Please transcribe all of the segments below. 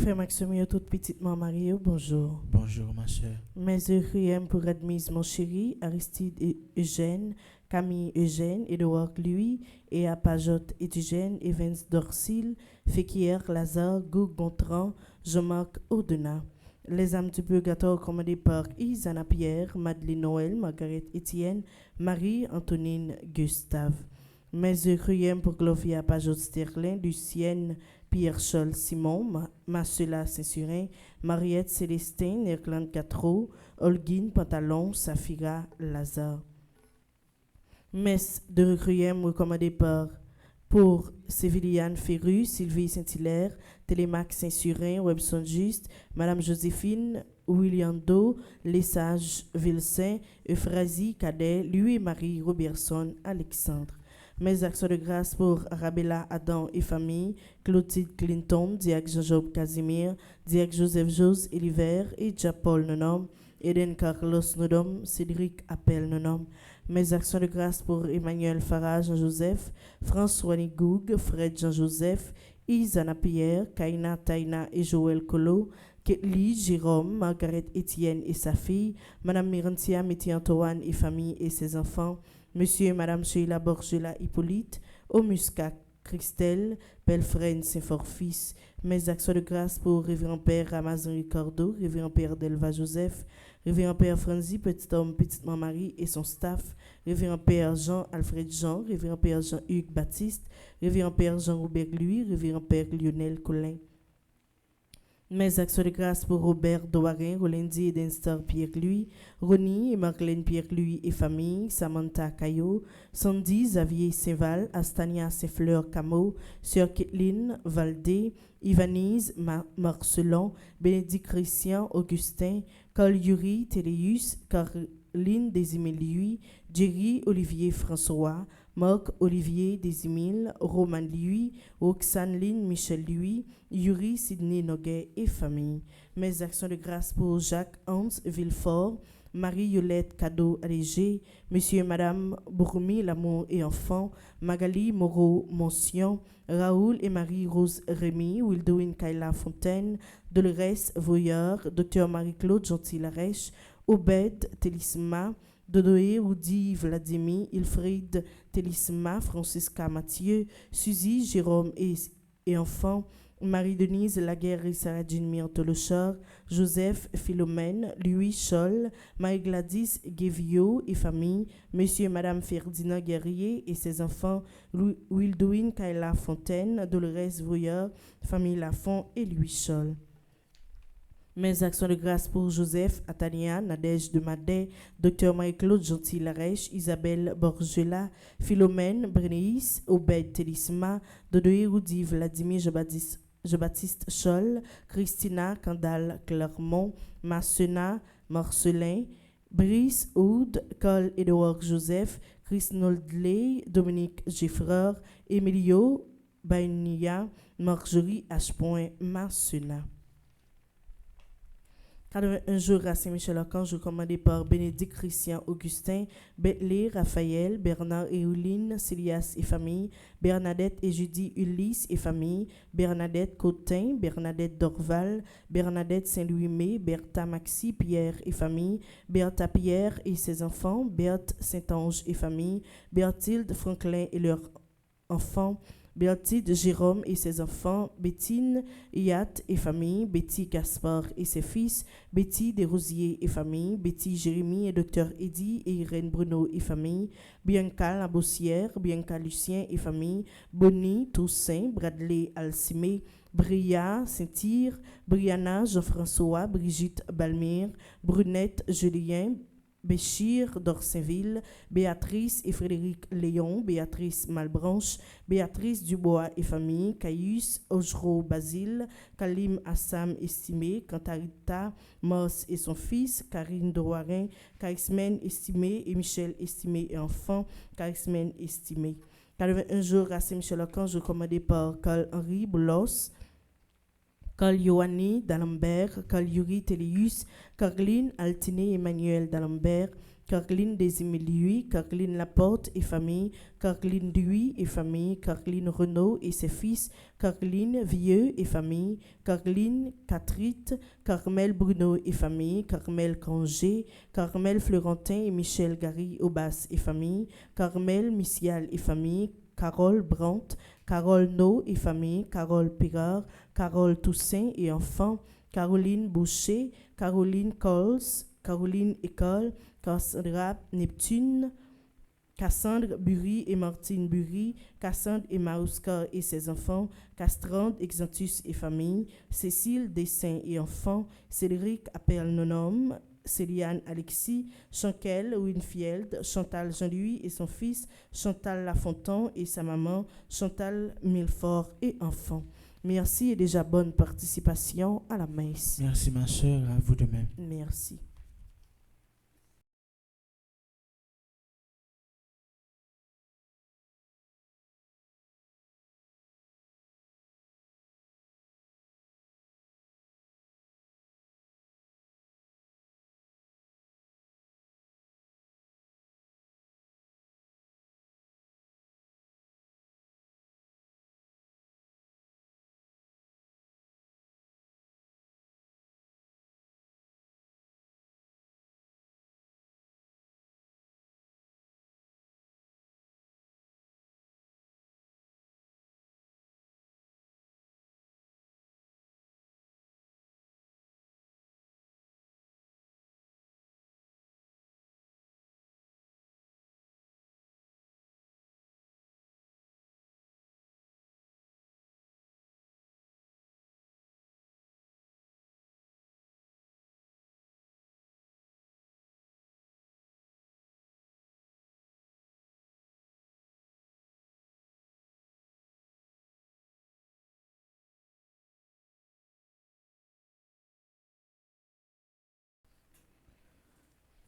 Frère Maxime, toute petite maman Marie, bonjour. Bonjour ma chère. Mes requiem pour Admise mon chéri, Aristide et Eugène, Camille Eugène, Edouard Louis, et Apajot Eugène, Evans Dorsil, Féquier Lazare, Goug Gontran, Jean-Marc Audena. Les âmes du purgatoire commandées par Isana Pierre, Madeleine Noël, Margaret Étienne, Marie-Antonine Gustave. Mes requiem pour Glovia Pajot Sterling, Lucienne Pierre-Charles Simon, Marcella Saint-Surin, Mariette Célestin, Irlande Catro, Holguine Pantalon, Safira Lazare. Messe de requiem recommandée pour Séviliane Ferru, Sylvie Saint-Hilaire, Télémac Saint-Surin, Webson Juste, Madame Joséphine William Do, Lesage Vilsain, Euphrasie Cadet, Louis Marie Robertson Alexandre. Mes actions de grâce pour Arabella Adam et famille, Clotilde Clinton, Diac Jean-Job Casimir, Diac Joseph Jose Eliver et Japol Nonom, Eden Carlos Nodom, Cédric Appel Nonom. Mes actions de grâce pour Emmanuel Farah Jean-Joseph, François Nigoug, Fred Jean-Joseph, Isana Pierre, Kaina Taina et Joël Colo, Ketli, Jérôme, Margaret Étienne et sa fille, Madame Mirantia Métier Antoine et famille et ses enfants, Monsieur et Madame Sheila Borgela Hippolyte, Omusca Christelle, Pelfren Saint-Fort-Fils. Mes actions de grâce pour Révérend Père Ramazan Ricardo, Révérend Père Delva Joseph, Révérend Père Franzi, Petit Homme, Petite Marie et son staff, Révérend Père Jean-Alfred Jean, Révérend Père Jean-Hugues Baptiste, Révérend Père Jean-Robert Louis, Révérend Père Lionel Collin. Mes actions de grâce pour Robert Douarin, Rolandi et Denstar Pierre-Louis, Ronnie et Marlène Pierre-Louis et famille, Samantha Caillot, Sandy Xavier Saint-Val, Astania Saint-Fleur Camo, Sœur Kathleen Valdé, Ivanise Marcelon, Bénédicte Christian Augustin, Carl Yuri Téléus, Caroline Desimile-Louis, Jerry Olivier François, Marc Olivier Desimile, Roman Louis, Roxane Lynn Michel Louis, Yuri Sidney Noguet et famille. Mes actions de grâce pour Jacques Hans Villefort, Marie-Yolette Cadeau Allégé, Monsieur et Madame Bourmi L'amour et enfant, Magali Moreau Mention, Raoul et Marie-Rose Rémy, Wildouine Kayla Fontaine, Dolores Voyeur, Dr Marie-Claude Gentil-Larèche, Obed Télisma, Dodoé Rudy Vladimir, Ilfried Télisma, Francisca Mathieu, Suzy Jérôme et enfants, Marie-Denise Laguerre et Sarah Jean Myrtolochard, Joseph Philomène, Louis Scholl, Marie-Gladys Guévio et famille, Monsieur et Madame Ferdinand Guerrier et ses enfants, Wildouine Kayla Fontaine, Dolores Voyeur, famille Lafont et Louis Scholl. Mes actions de grâce pour Joseph Atania, Nadège de Madé, Dr Marie-Claude Gentil-Larèche, Isabelle Borgela, Philomène Brenéis, Obed Télisma, Dodoé Rudy Vladimir Jean-Baptiste Scholl, Christina Candal Clermont, Massena Marcelin, Brice Oud, Carl Edouard Joseph, Chris Noldley, Dominique Geffreur, Emilio Bainia, Marjorie H. Massena. 81 jours à Saint-Michel-Archange, commandé par Bénédicte Christian Augustin, Bentley, Raphaël, Bernard et Ouline, Célias et famille, Bernadette et Judy Ulysse et famille, Bernadette Cotin, Bernadette Dorval, Bernadette Saint-Louis-May, Bertha Maxi, Pierre et famille, Bertha Pierre et ses enfants, Berthe Saint-Ange et famille, Berthilde Franklin et leurs enfants, Bertide Jérôme et ses enfants, Bétine Yat et famille, Betty Gaspard et ses fils, Betty Desrosiers et famille, Betty Jérémy et Dr Eddy et Irène Bruno et famille, Bianca Labossière, Bianca Lucien et famille, Bonnie Toussaint, Bradley Alcimé, Bria Saint-Cyr, Brianna Jean-François, Brigitte Balmire, Brunette Julien, Béchir d'Orsainville, Béatrice et Frédéric Léon, Béatrice Malbranche, Béatrice Dubois et famille, Caius Ojro Basile, Kalim Assam Estimé, Cantarita Moss et son fils, Karine Drouarin, Karismen Estimé et Michel Estimé et enfant, Karismen Estimé. 81 jours à Saint-Michel-Archange, commandé par Carl-Henri Boulos, Carl Yohani d'Alembert, Carl Yuri Téléus, Caroline Altiné Emmanuel d'Alembert, Caroline Desimiliui, Caroline Laporte et famille, Caroline Duy et famille, Caroline Renaud et ses fils, Caroline Vieux et famille, Caroline Catrit, Carmel Bruno et famille, Carmel Congé, Carmel Florentin et Michel Gary Aubas et famille, Carmel Missial et famille, Carole Brandt, Carole No et famille, Carole Pigard, Carole Toussaint et enfants, Caroline Boucher, Caroline Coles, Caroline École, Cassandra Neptune, Cassandre Bury et Martine Bury, Cassandre et Maouska et ses enfants, Castrande Exantus et famille, Cécile Dessein et enfants, Cédric Appel Nonom, Céliane Alexis, Chankel Winfield, Chantal Jean-Louis et son fils, Chantal Lafontaine et sa maman, Chantal Milfort et enfants. Merci et déjà bonne participation à la messe. Merci ma soeur, à vous de même. Merci.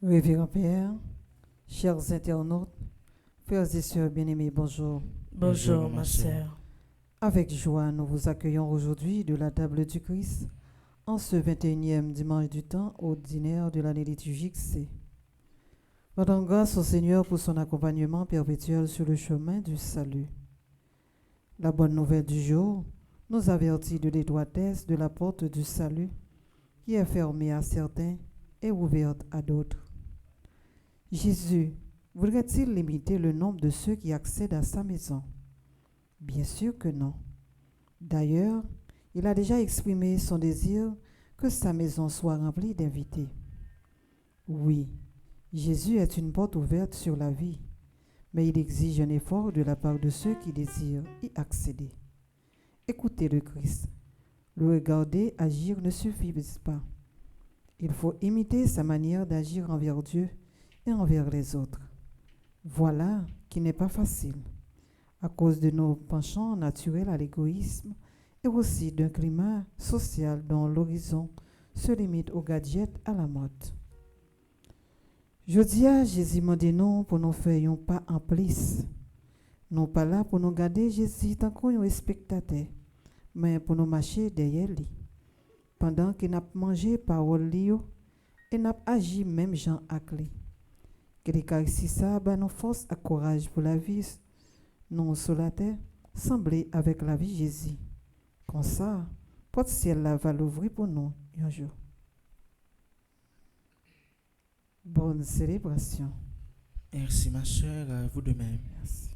Révérend Père, chers internautes, frères et sœurs bien-aimés, bonjour. Bonjour ma sœur. Avec joie, nous vous accueillons aujourd'hui de la table du Christ en ce 21e dimanche du temps ordinaire de l'année liturgique C. Rendons grâce au Seigneur pour son accompagnement perpétuel sur le chemin du salut. La bonne nouvelle du jour nous avertit de l'étroitesse de la porte du salut qui est fermée à certains et ouverte à d'autres. Jésus voudrait-il limiter le nombre de ceux qui accèdent à sa maison? Bien sûr que non. D'ailleurs, il a déjà exprimé son désir que sa maison soit remplie d'invités. Oui, Jésus est une porte ouverte sur la vie, mais il exige un effort de la part de ceux qui désirent y accéder. Écoutez le Christ. Le regarder agir ne suffit pas. Il faut imiter sa manière d'agir envers Dieu et envers les autres. Voilà qui n'est pas facile, à cause de nos penchants naturels à l'égoïsme et aussi d'un climat social dont l'horizon se limite aux gadgets à la mode. Je dis à Jésus m'a dit non pour nous faire un pas en plus. Non pas là pour nous garder Jésus tant qu'on est spectateur, mais pour nous marcher derrière lui. pendant qu'il n'a mangé parole li et n'a agi même Jean ak li. Que les carissi ça ba nous force à courage pour la vie non sur la terre sembler avec la vie Jésus. Comme ça, porte ciel là va l'ouvrir pour nous un jour. Bonne célébration. Merci ma sœur, à vous de même. Merci.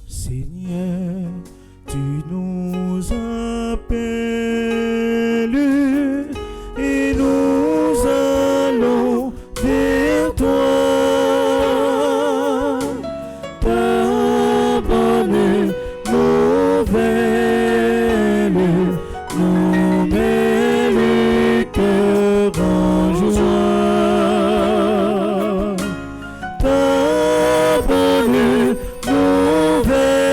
Seigneur, tu nous appelles et nous allons vers toi. Ta bonne nouvelle nous met le cœur en joie. Ta bonne nouvelle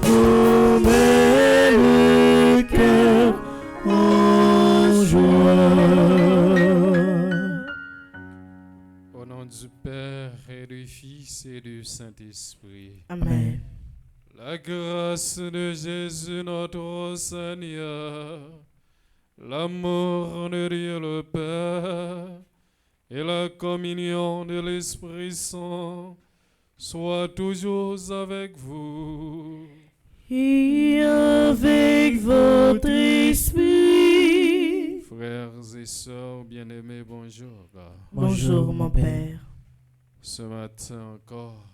nous met le cœur en joie. Au nom du Père et du Fils et du Saint-Esprit. Amen. La grâce de Jésus notre Seigneur, l'amour de Dieu le Père et la communion de l'Esprit Saint soient toujours avec vous. Et avec votre esprit. Frères et sœurs bien-aimés, bonjour. Bonjour mon Père. Ce matin encore,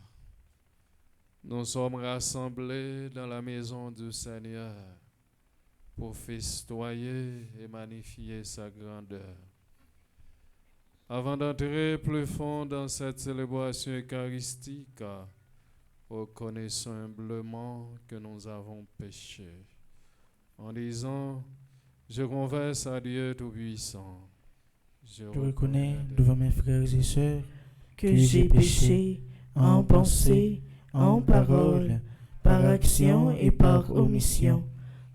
nous sommes rassemblés dans la maison du Seigneur pour festoyer et magnifier sa grandeur. Avant d'entrer plus fond dans cette célébration eucharistique, reconnaissons humblement que nous avons péché, en disant, je confesse à Dieu Tout-Puissant. Je reconnais devant mes frères et sœurs Que j'ai péché en pensée, en parole, par action et par omission.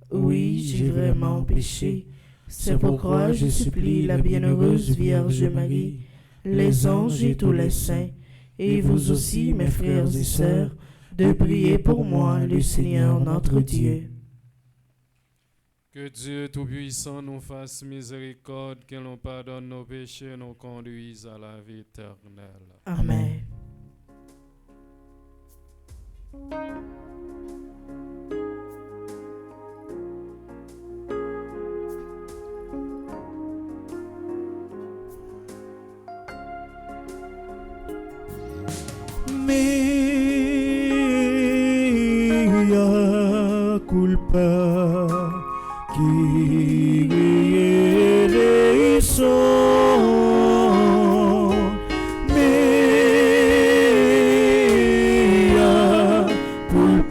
Oui, j'ai vraiment péché. C'est pourquoi je supplie la bienheureuse Vierge Marie, les anges et tous les saints, et vous aussi, mes frères et sœurs, de prier pour moi, le Seigneur notre Dieu. Que Dieu Tout-Puissant nous fasse miséricorde, qu'il nous pardonne nos péchés, nous conduise à la vie éternelle. Amen. Mea culpa Kyrie eleison. Mea culpa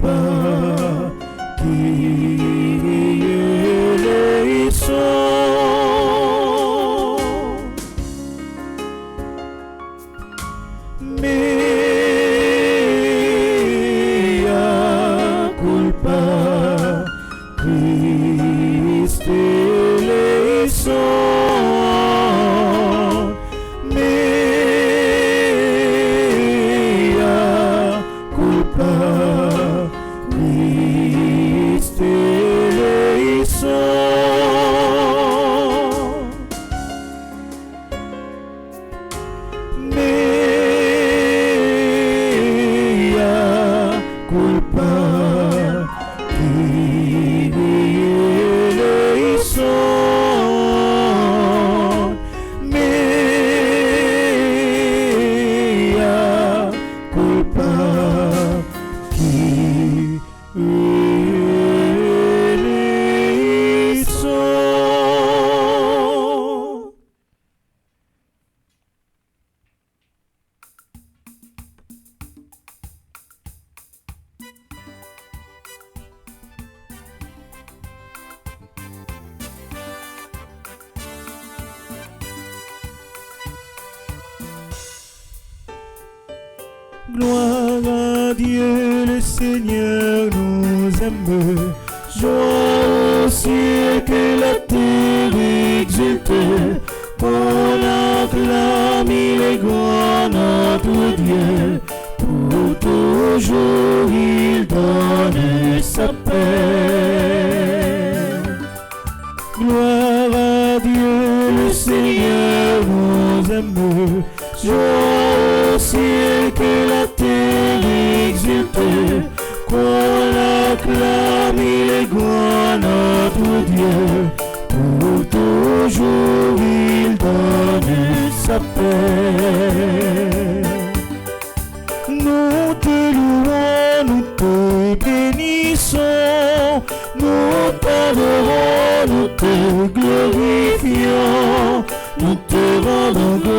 Gloire à Dieu, le Seigneur nous aime. Joie au ciel, que la terre exulte. Qu'on acclame, il est grand notre Dieu. Pour toujours, il donne sa paix. Gloire à Dieu, le Seigneur nous aime. Joie au ciel, que la terre exulte. Qu'on l'acclame, il est grand notre Dieu. Pour toujours, il donne sa paix. Nous te louons, nous te bénissons, nous t'adorons, nous te glorifions, nous te rendons grâce.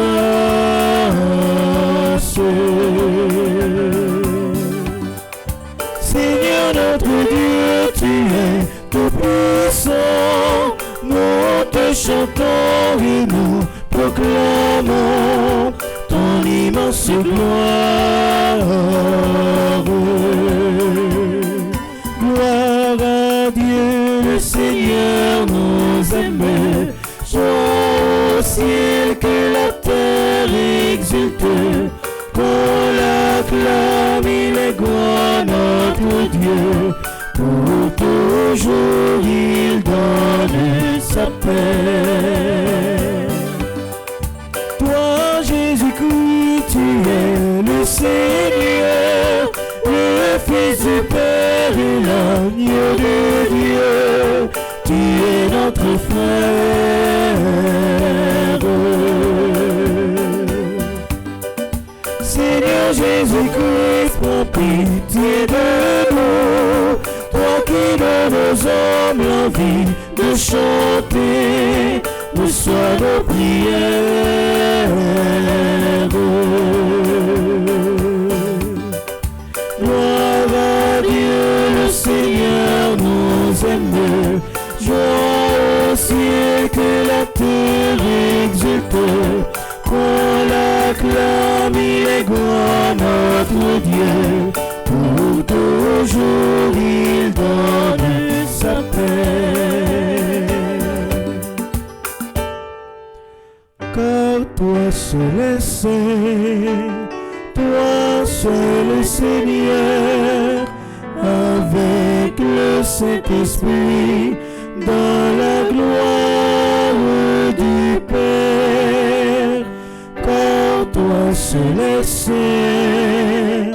Seigneur notre Dieu, tu es tout puissant, nous te chantons et nous proclamons ton immense gloire. Gloire à Dieu, le Seigneur nous aime. Joie au ciel, que la terre exulte. Qu'on l'acclame, il est grand notre Dieu. Pour toujours, il donne sa paix. Toi, Jésus-Christ, tu es le Seigneur, le Fils du Père et l'agneau de Dieu. Tu es notre frère. Seigneur Jésus-Christ, prends pitié de nous. Toi qui donnes aux hommes l'envie de chanter, reçois nos prières. Gloire à Dieu, le Seigneur nous aime. Joie au ciel, que la terre exulte. Qu'on l'acclame, il est grand notre Dieu. Pour toujours, il donne sa paix. Car toi seul est saint, toi seul est Seigneur, avec le Saint-Esprit, dans la gloire du Père. Car toi seul est saint,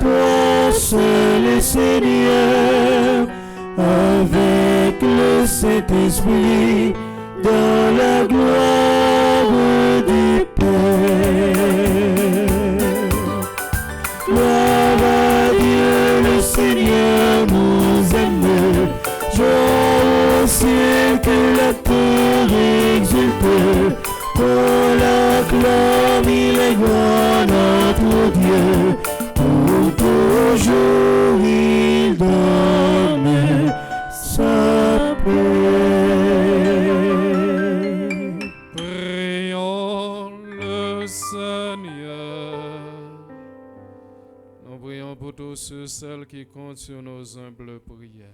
toi seul est Seigneur, avec le Saint-Esprit, dans la gloire du Père. Gloire à Dieu, le Seigneur nous aime. Joie au ciel, que la terre exulte. Qu'on l'acclame, il est grand notre Dieu. Pour toujours, il donne sa paix. Prions le Seigneur. Nous prions pour tous ceux, celles qui comptent sur nos humbles prières.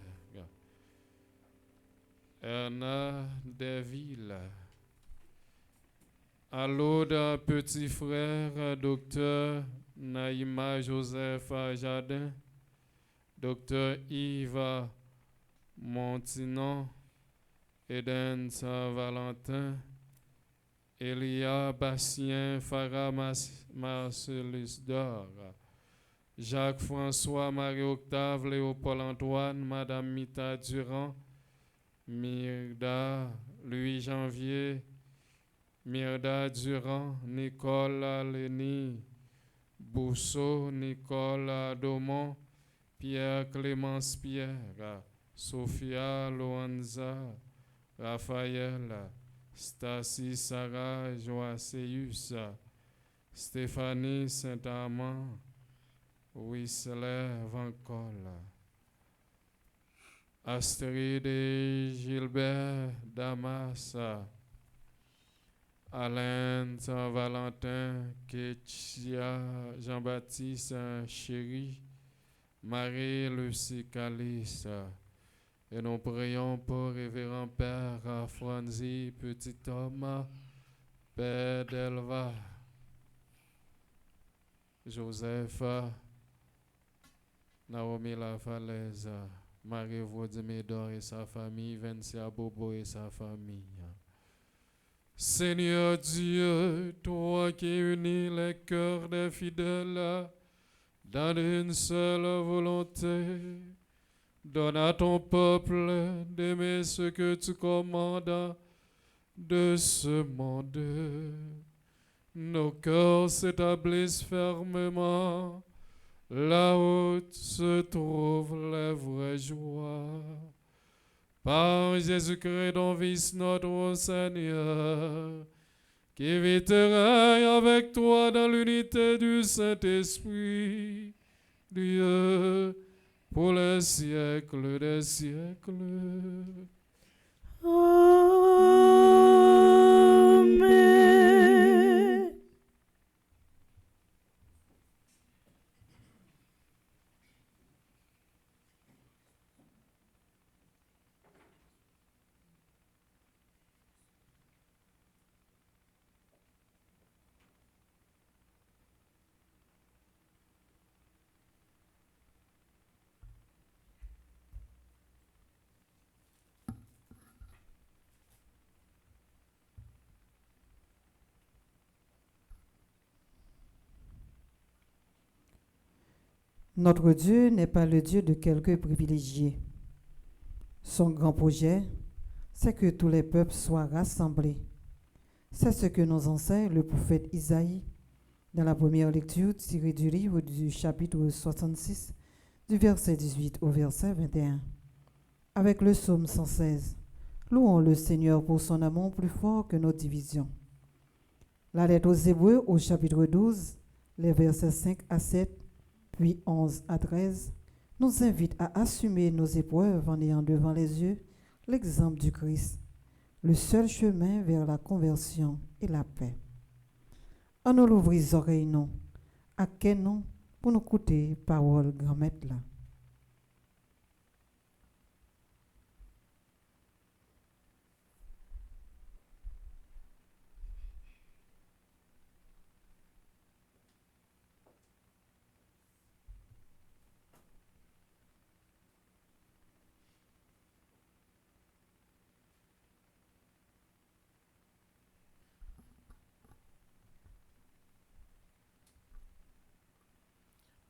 Erna Deville, à l'autre petit frère, docteur Naïma Joseph Jardin, docteur Yves Montinon, Eden Saint-Valentin, Elia Bastien, Farah Marcellus Dor, Jacques-François, Marie-Octave, Léopold Antoine, Madame Mita Durand, Mirda, Louis Janvier, Mirda Durand, Nicole Lénie, Bousseau, Nicole Daumont, Pierre Clémence Pierre, Sophia Loanza, Raphaël, Stacy Sarah Joaseus, Stéphanie Saint-Amand, Whistler Vancol, Astrid et Gilbert Damas, Alain, Saint-Valentin, Kétia, Jean-Baptiste, Chéri, Marie-Lucie Calice. Et nous prions pour révérend Père Franzi, petit homme, Père d'Elva, Joseph, Naomi La Falaise, Marie-Vaudimir et sa famille, Vincia Bobo et sa famille. Seigneur Dieu, toi qui unis les cœurs des fidèles dans une seule volonté, donne à ton peuple d'aimer ce que tu commandes de ce monde. Nos cœurs s'établissent fermement là où se trouvent les vraies joies. Par Jésus-Christ, ton Fils, notre Seigneur, qui vit et règne avec toi dans l'unité du Saint-Esprit, Dieu, pour les siècles des siècles. Amen. Notre Dieu n'est pas le Dieu de quelques privilégiés. Son grand projet, c'est que tous les peuples soient rassemblés. C'est ce que nous enseigne le prophète Isaïe dans la première lecture tirée du livre du chapitre 66, du verset 18 au verset 21. Avec le psaume 116, louons le Seigneur pour son amour plus fort que nos divisions. La lettre aux Hébreux au chapitre 12, les versets 5 à 7, puis 11 à 13, nous invite à assumer nos épreuves en ayant devant les yeux l'exemple du Christ, le seul chemin vers la conversion et la paix. En nous l'ouvrir les oreilles, non, à quel nom pour nous écouter parole grand maître là.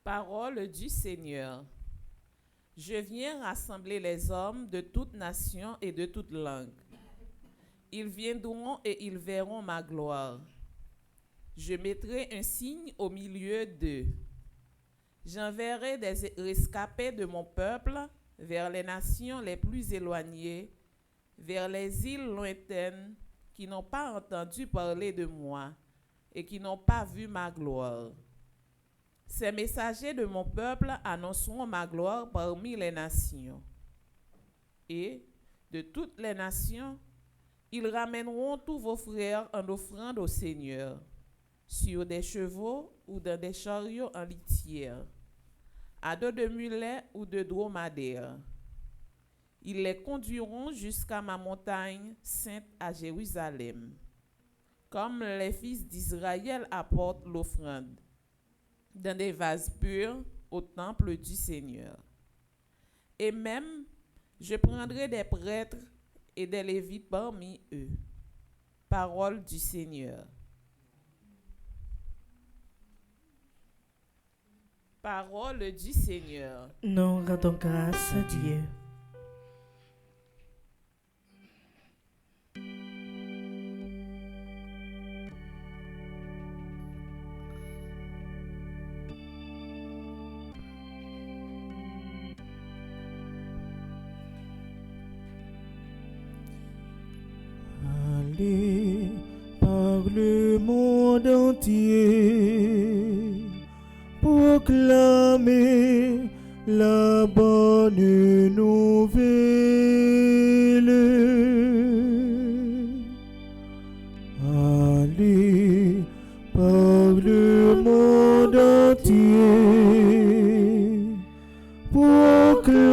Parole du Seigneur. Je viens rassembler les hommes de toutes nations et de toutes langues. Ils viendront et ils verront ma gloire. Je mettrai un signe au milieu d'eux. J'enverrai des rescapés de mon peuple vers les nations les plus éloignées, vers les îles lointaines qui n'ont pas entendu parler de moi et qui n'ont pas vu ma gloire. Ces messagers de mon peuple annonceront ma gloire parmi les nations. Et de toutes les nations, ils ramèneront tous vos frères en offrande au Seigneur, sur des chevaux ou dans des chariots en litière, à dos de mulets ou de dromadaires. Ils les conduiront jusqu'à ma montagne sainte à Jérusalem, comme les fils d'Israël apportent l'offrande, dans des vases purs au temple du Seigneur. Et même, je prendrai des prêtres et des lévites parmi eux. Parole du Seigneur. Parole du Seigneur. Nous rendons grâce à Dieu. Allez par le monde entier, proclamer la bonne nouvelle. Allez par le monde entier, proclamer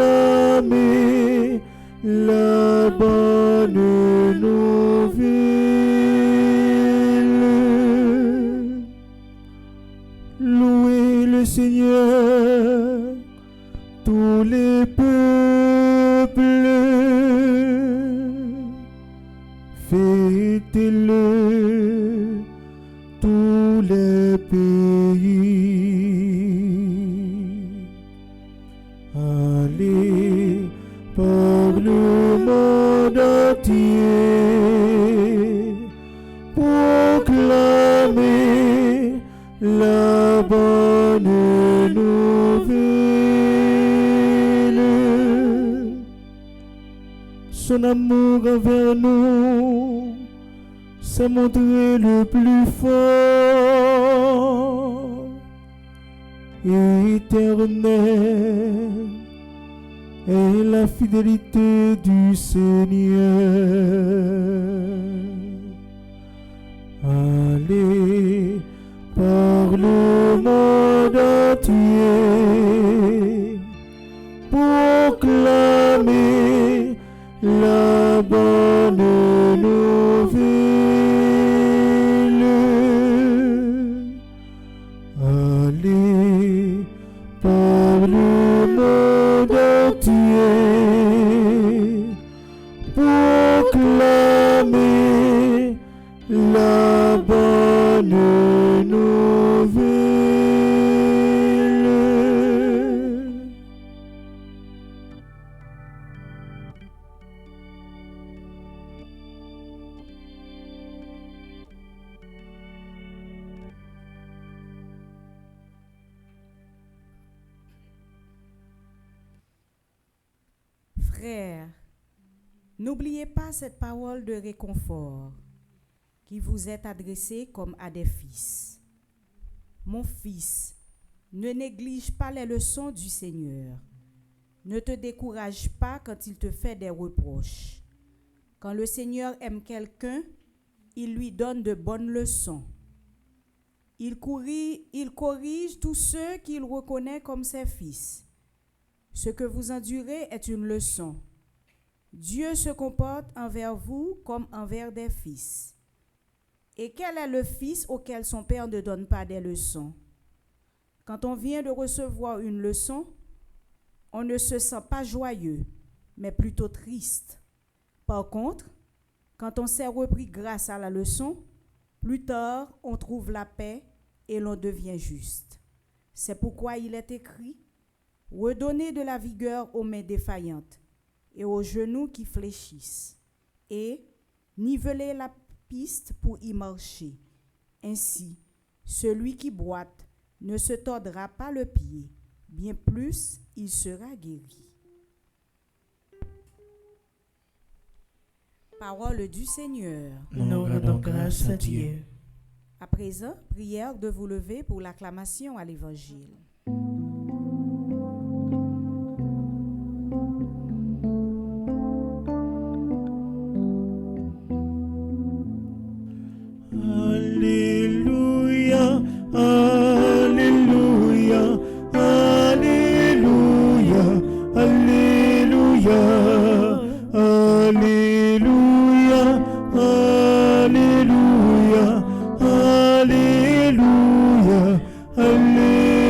la bonne nouvelle. Louez le Seigneur, tous les peuples, fêtez-le, tous les pays. Allez par le monde entier, proclamer la bonne nouvelle. Son amour envers nous s'est montré le plus fort et éternel est la fidélité du Seigneur. Allez par le monde entier, proclamer la bonne nouvelle. Allez par le monde entier, proclamer la bonne nouvelle. Frères, n'oubliez pas cette parole de réconfort qui vous est adressée comme à des fils. Mon fils, ne néglige pas les leçons du Seigneur. Ne te décourage pas quand il te fait des reproches. Quand le Seigneur aime quelqu'un, il lui donne de bonnes leçons. Il corrige tous ceux qu'il reconnaît comme ses fils. Ce que vous endurez est une leçon. Dieu se comporte envers vous comme envers des fils. Et quel est le fils auquel son père ne donne pas des leçons? Quand on vient de recevoir une leçon, on ne se sent pas joyeux, mais plutôt triste. Par contre, quand on s'est repris grâce à la leçon, plus tard, on trouve la paix et l'on devient juste. C'est pourquoi il est écrit: redonnez de la vigueur aux mains défaillantes et aux genoux qui fléchissent, et nivelez la piste pour y marcher. Ainsi, celui qui boite ne se tordra pas le pied, bien plus il sera guéri. Parole du Seigneur. Nous rendons grâce à Dieu. À présent, prière de vous lever pour l'acclamation à l'Évangile. Alléluia, Alléluia, Alléluia, Alléluia, Alléluia, Alléluia, Alléluia, Alléluia.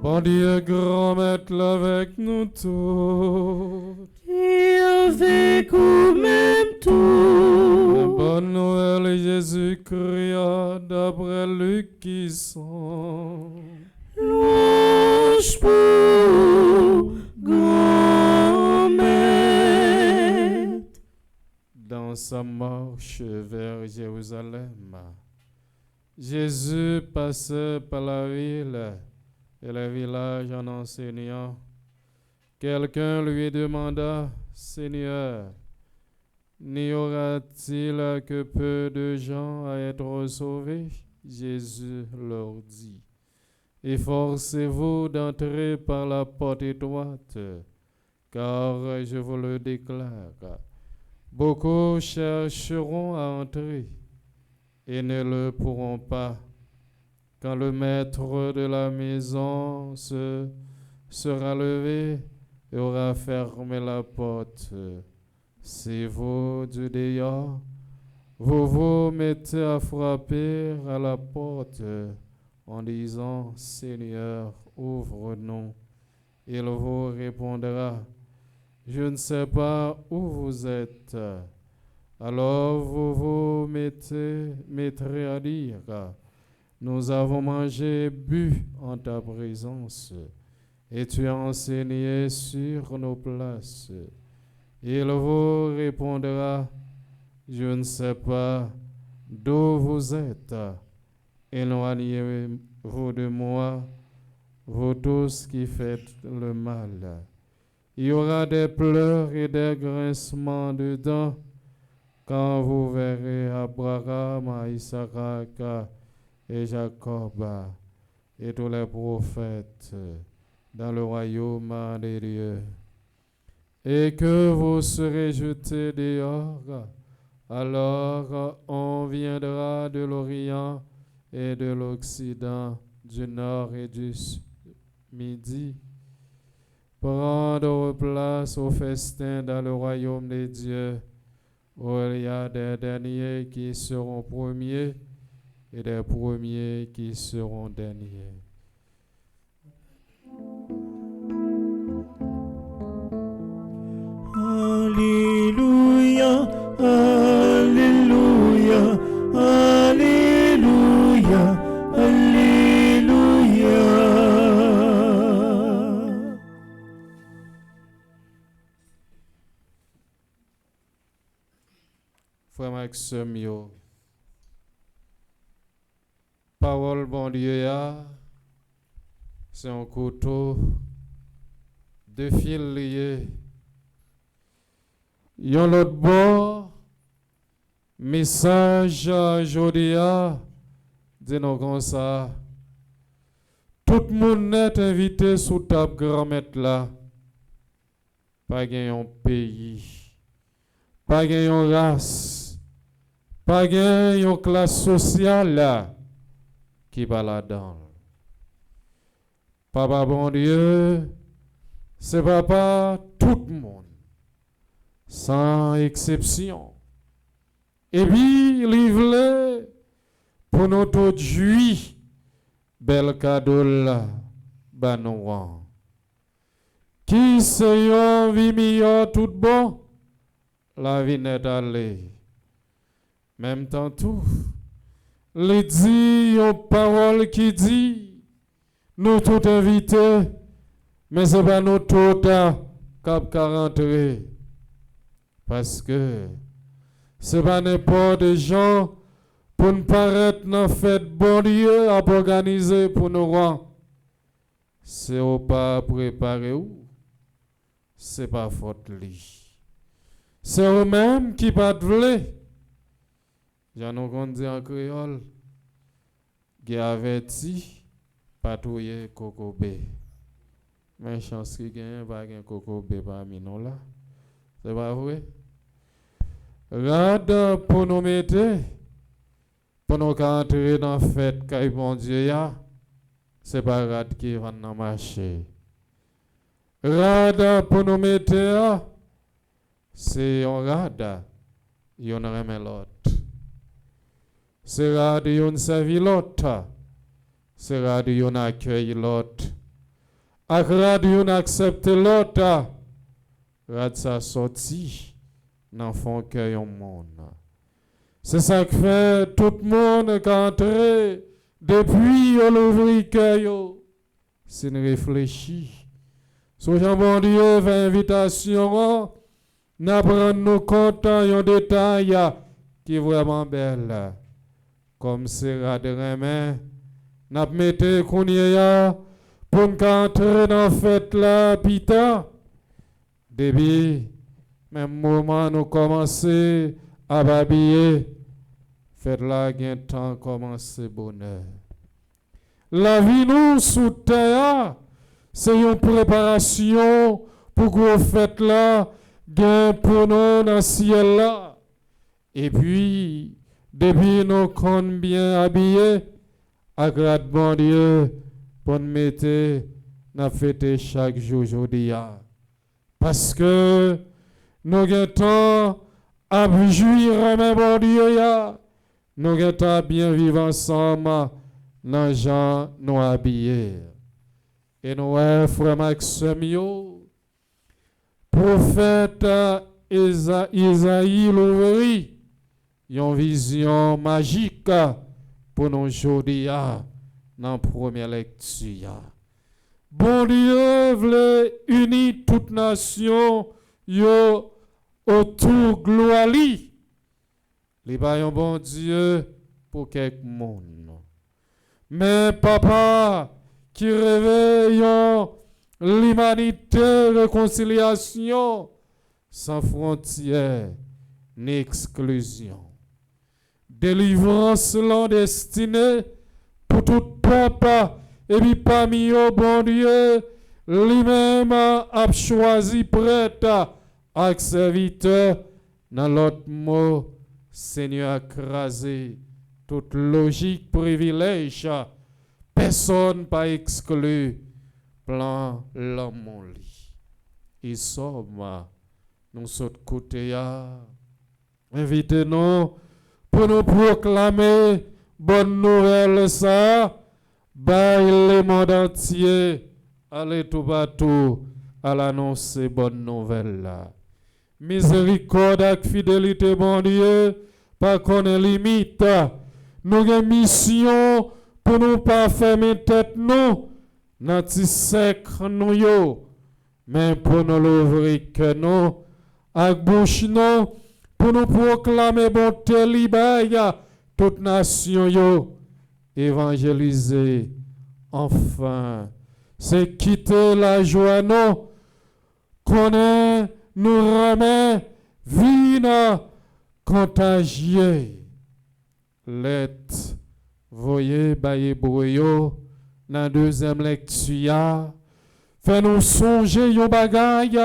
Bon Dieu, grand maître, avec nous tous. Et avec vous-même tout. La bonne nouvelle, Jésus-Christ, d'après Luc qui sont. Louange pour grand maître. Dans sa marche vers Jérusalem, Jésus passait par la ville et le village en enseignant. Quelqu'un lui demanda: Seigneur, n'y aura-t-il que peu de gens à être sauvés? Jésus leur dit: efforcez-vous d'entrer par la porte étroite, car je vous le déclare, Beaucoup chercheront à entrer et ne le pourront pas. Quand le maître de la maison sera levé et aura fermé la porte, si vous, du dehors, vous vous mettez à frapper à la porte en disant, Seigneur, ouvre-nous. Il vous répondra, je ne sais pas où vous êtes. Alors vous vous mettrez à dire, nous avons mangé et bu en ta présence, et tu as enseigné sur nos places. Il vous répondra, je ne sais pas d'où vous êtes. Éloignez-vous de moi, vous tous qui faites le mal. Il y aura des pleurs et des grincements de dents quand vous verrez Abraham, Isaac et Jacob et tous les prophètes dans le royaume des dieux. Et que vous serez jetés dehors, alors on viendra de l'Orient et de l'Occident, du Nord et du Midi, prendre place au festin dans le royaume des dieux, où il y a des derniers qui seront premiers et des premiers qui seront derniers. Alléluia, Alléluia, Alléluia, Alléluia. Frère Maxime, yo, parole bon Dieu, c'est un couteau de fil lié. Yon l'autre bord, message jodia, dis-nous comme ça. Tout le monde est invité sous table grand-mère là. Pas gagnant pays, pas gagnant race, pas gagnant classe sociale là qui va là-dedans. Papa bon Dieu, c'est papa tout le monde, sans exception. Et puis, il voulait pour notre juif, bel cadeau là, banouan. Qui c'est yon vie meilleure tout bon, la vie n'est allée. Même temps tout, les dit yon parole qui dit, nous tout invités, mais c'est pas nous tout cap rentrer. Parce que c'est pas n'importe des gens pour nous paraître dans fête bon Dieu à organiser pour nous rendre. C'est au pas préparé où? C'est pas faute li. C'est eux-mêmes qui pas de vle. J'en ai dit en créole, qui averti patrouiller Kokobé. Mais chance qui gagne pas gagne Kokobé parmi nous là. C'est pas vrai? Rade pour nous mettre, pour nous entrer dans la fête quand bon Dieu c'est pas rade qui va dans marché. Rade pour nous mettre, c'est un rade, il en remet l'autre. C'est rade, il servi l'autre. C'est rade, il accueille l'autre. Ak rade, il accepte l'autre. Rade sa sorti dans fond cœur au monde. C'est ça que fait tout le monde qui entre depuis l'ouvrir cœur. C'est une réfléchie. So Jean bon Dieu fait invitation, n'apprendre nous compte un détail qui est vraiment belle. Comme c'est rade remet, n'a mette kounya pour nous entrer dans fête là pita. Depuis même moment nous commencer à babiller, faites là gain temps commencer bonheur. La vie nous sous terre, c'est une préparation pour que fête là gain pour nous dans le ciel là. Et puis, depuis nous sommes bien habillés, à grâce bon Dieu, pour nous mettre, nous fêter chaque jour aujourd'hui. Parce que nous avons temps à jouir, mais bon Dieu, nous avons temps à bien vivre ensemble dans les gens nous habillés. Et nous, frère Maxime, prophète Isaïe l'ouvrit, une vision magique pour nous aujourd'hui dans la première lecture. Bon Dieu voulait unir toute nation autour gloire li. Les baillons bon Dieu pour quelque monde. Mais papa qui réveille l'humanité, réconciliation sans frontières ni exclusion. Délivrance destinée pour tout peuple. Et puis parmi eux, bon Dieu, lui-même a choisi prêtre à serviteur. Dans l'autre mot, Seigneur a crasé toute logique, privilège. Personne pas exclu. Plan l'homme mon lit. Ils sommes, nous sommes côté. Invitez-nous pour nous proclamer bonne nouvelle ça. Baille le monde entier, allez tout partout à l'annoncer bonne nouvelle là. Miséricorde et fidélité, bon Dieu, pas qu'on ait limite. Nous avons mission pour nous pas fermer tête nous, notre sec nous yo, mais pour nous l'ouvrir que nous, avec bouche nous, pour nous proclamer bonté libère toute nation yo. Évangéliser, enfin, c'est quitter la joie, non, qu'on nous remet, vine, contagieux. Let, voyez, baye brouillot, dans la deuxième lecture, fait nous songer yon bagaille,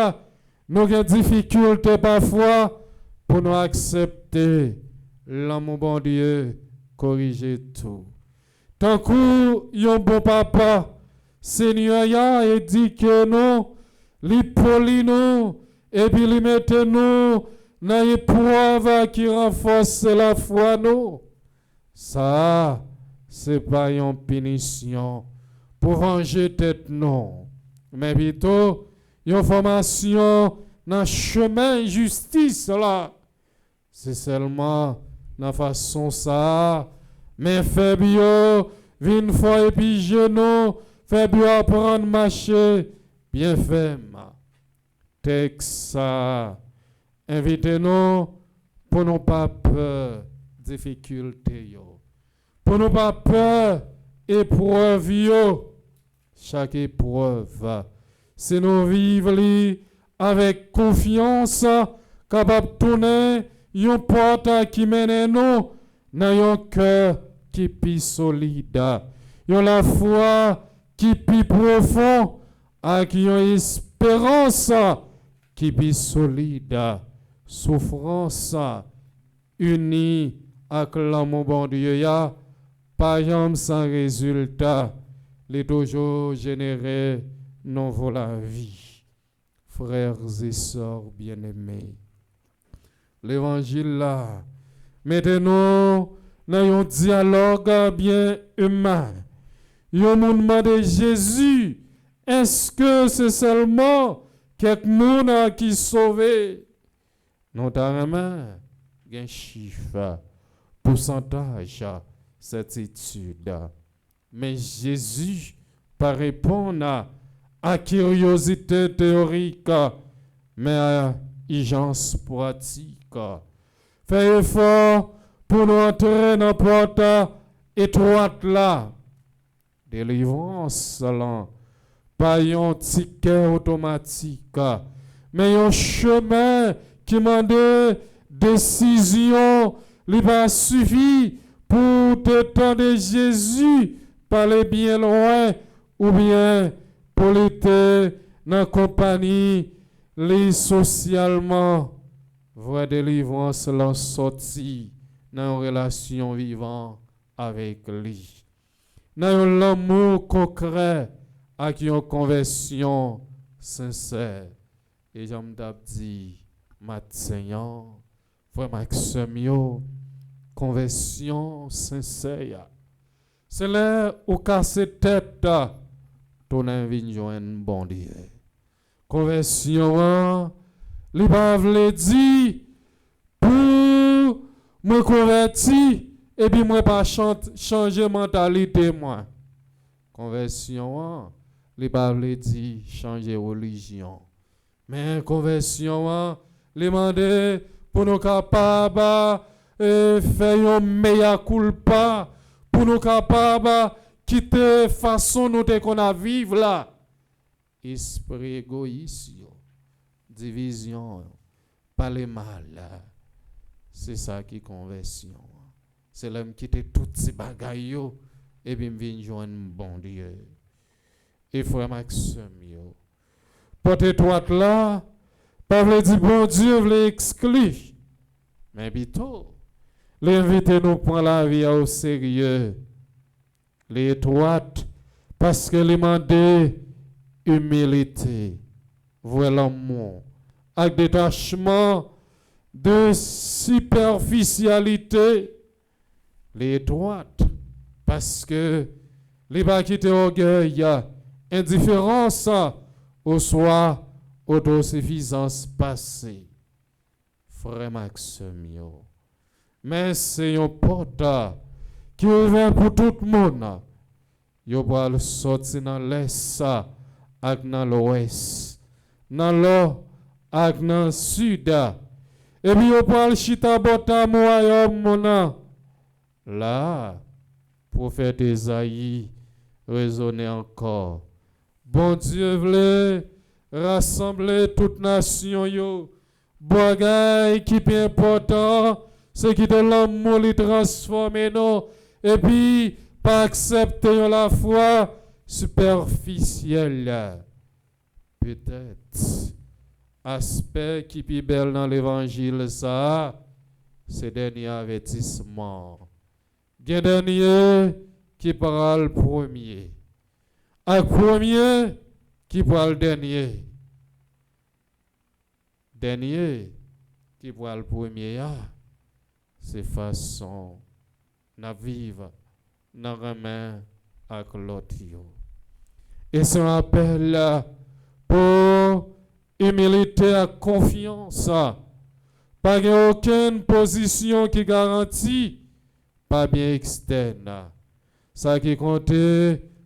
nous avons difficultés parfois pour nous accepter l'amour bon Dieu, corriger tout. Tant que yon bon papa, Seigneur a dit que nous, li poli nous, et puis li mette nous dans l'épreuve qui renforce la foi nous. Ça, c'est pas une punition pour venger tête non, mais plutôt une formation dans le chemin de justice là. C'est seulement la façon ça. Mais fait bien, vin fois et puis genou, fait bien apprendre à marcher, bien fait. Texte ça, invitez-nous pour nous pas peur, difficulté yo. Pour nous pas peur, épreuve yo. Chaque épreuve, c'est nous vivre avec confiance, capable de tourner, une porte qui mène nous dans un cœur qui est solide. Yon la foi qui est profond, avec une espérance qui est solide. Souffrance unie avec l'amour bon Dieu, pas jamais sans résultat. Les toujours générer non vaut la vie. Frères et sœurs bien-aimés, l'évangile là, mettez-nous dans un dialogue bien humain. Yon nous demande Jésus, est-ce que c'est seulement quelqu'un qui sauvé? Notamment, un chiffre, pourcentage, certitude. Mais Jésus, par répondre à curiosité théorique, mais à urgence pratique. Fait effort pour nous entrer dans la porte étroite là. Délivrance là. Pas un ticket automatique, mais un chemin qui demande décision. Il va suffire pour t'étendre Jésus, parler bien loin, ou bien pour l'été dans la compagnie les socialement, vraie délivrance l'en sorti dans une relation vivante avec lui. Dans l'amour concret avec une conversion sincère. Et j'aime dire, matin, frère Maxime, conversion sincère. C'est là où casse tête, ton envie joindre bon Dieu. Conversion, les pas dire pour me convertir et puis moi pas changer mentalité moi. Conversion, les pas dire changer religion. Mais conversion, les demander pour nous capables de faire un meilleur culpa, pour nous capables quitter façon nous qu'on a vivre là. Esprit égoïste, division, pas les mal. C'est ça qui est conversion. C'est l'homme qui quitte toutes ces bagailles et puis vient joindre bon Dieu. Et frère Maxime, porte étroite là, pas veut dire bon Dieu, veut exclure. Mais plutôt, l'inviter nous prendre la vie au sérieux. Les étroites, parce que les mandés, humilité, voir l'amour, avec détachement de superficialité. Les étroites, parce que les pas quitter orgueil, indifférence, ou soit autosuffisance passée. Frère Maxime, mais c'est un porte qui est ouvert pour tout le monde. Yo va sortir dans l'est, ak dans l'ouest, dans l'or, ak dans le sud. Et puis yo va chita bota moyen là, prophète Esaïe résonner encore. Bon Dieu voulait rassembler toute nation yo. Bagay qui est important, c'est qui de l'amour li transformer nous et puis pas accepter la foi superficielle. Peut-être aspect qui est belle dans l'évangile ça, c'est dernier avertissement. Gen dernier qui parle premier. Un premier qui parle dernier. Dernier qui parle premier, c'est façon de vivre dans la main avec l'autre. Et c'est un appel pour humilité et confiance. Pas aucune position qui garantit, pas bien externe. Ça qui compte,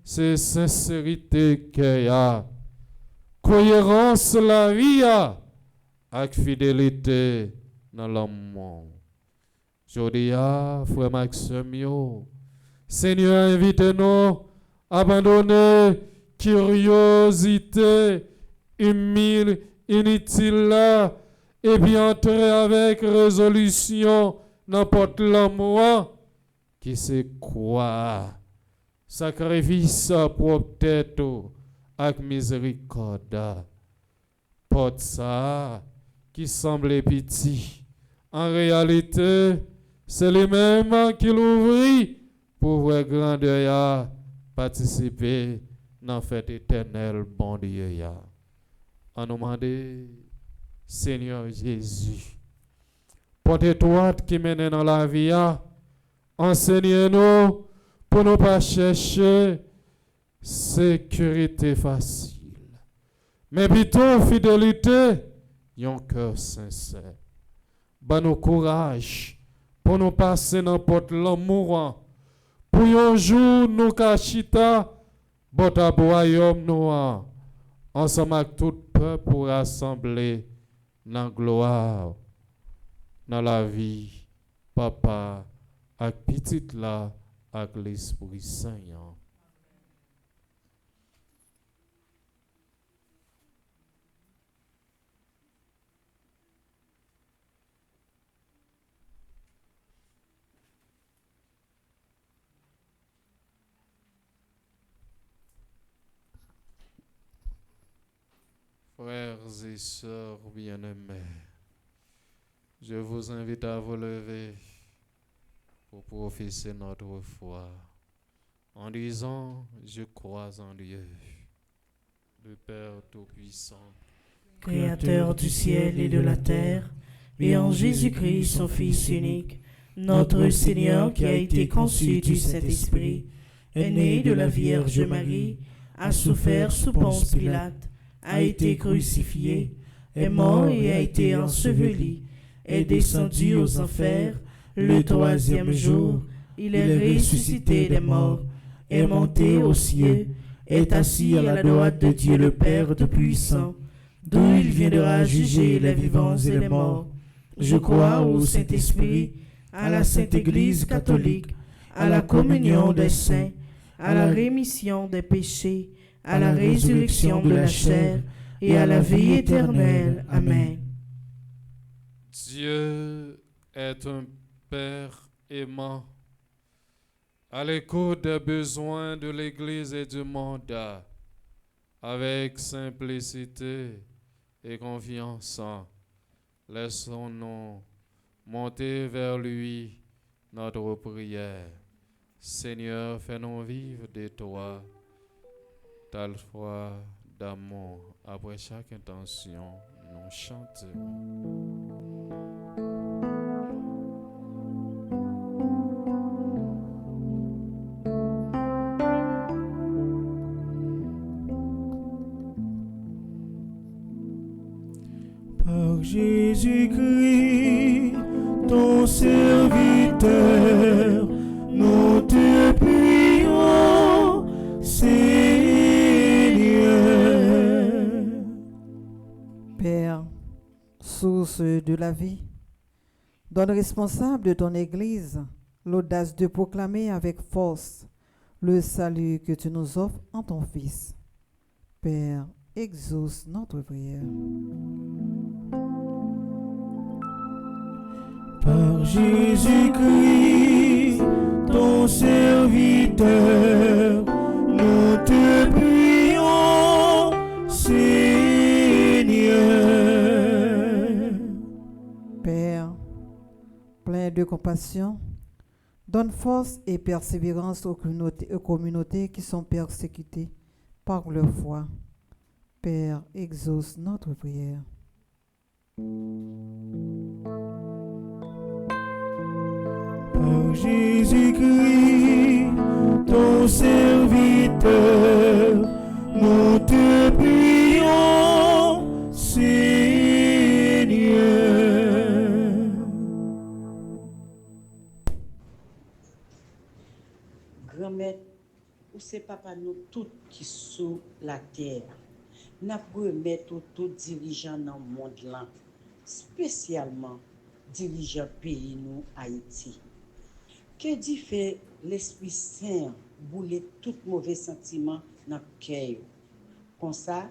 c'est sincérité qu'il y a. Cohérence la vie avec fidélité dans l'amour. Je dis frère Maxime, Seigneur, invite-nous à abandonner curiosité, inutile là, et puis entrer avec résolution n'importe l'amour qui c'est quoi? Sacrifice pour tête avec miséricorde. Porte ça qui semble petit. En réalité, c'est les mêmes qui l'ouvrent pour voir grandeur participer dans la fête éternelle, bon Dieu. En nous demandant, Seigneur Jésus, porte étroite qui mène dans la vie, enseignez-nous pour ne pas chercher sécurité facile, mais plutôt fidélité, un cœur sincère. Ban nous courage pour nous passer n'importe l'amour. Pour un jour, nous cachita, bota royaume noir. Ensemble avec tout peuple pour rassembler dans la gloire, dans la vie, papa, avec petite là, avec l'Esprit Saint. Frères et sœurs bien-aimés, je vous invite à vous lever pour professer notre foi en disant « Je crois en Dieu, le Père Tout-Puissant, Créateur du ciel et de la terre, et en Jésus-Christ, son Fils unique, notre Seigneur qui a été conçu du Saint-Esprit, est né de la Vierge Marie, a souffert sous Ponce Pilate, a été crucifié, est mort et a été enseveli, est descendu aux enfers, le troisième jour, il est ressuscité des morts, est monté aux cieux, est assis à la droite de Dieu le Père Tout-Puissant, d'où il viendra juger les vivants et les morts. Je crois au Saint-Esprit, à la Sainte Église catholique, à la communion des saints, à la rémission des péchés, à la résurrection de la chair et à la vie éternelle. Amen. Dieu est un Père aimant, à l'écoute des besoins de l'Église et du monde, avec simplicité et confiance. Laissons-nous monter vers lui notre prière. Seigneur, fais-nous vivre de toi, telle foi d'amour. Après chaque intention, nous chanterons. Par Jésus-Christ, ton serviteur, nous te prions, Seigneur. Père, source de la vie, donne responsable de ton Église l'audace de proclamer avec force le salut que tu nous offres en ton Fils. Père, exauce notre prière. Par Jésus-Christ, ton serviteur, nous te prions, Seigneur. Père, plein de compassion, donne force et persévérance aux communautés qui sont persécutées par leur foi. Père, exauce notre prière. Par Jésus-Christ, ton serviteur, nous te prions, Seigneur. Grand-mère, ou c'est papa nous tous qui sous la terre. N'a remettre tout dirigeant dans le monde là, spécialement dirigeant pays nous Haïti. Que dit fait l'Esprit Saint bouler tout mauvais sentiment dans le cœur. Comme ça,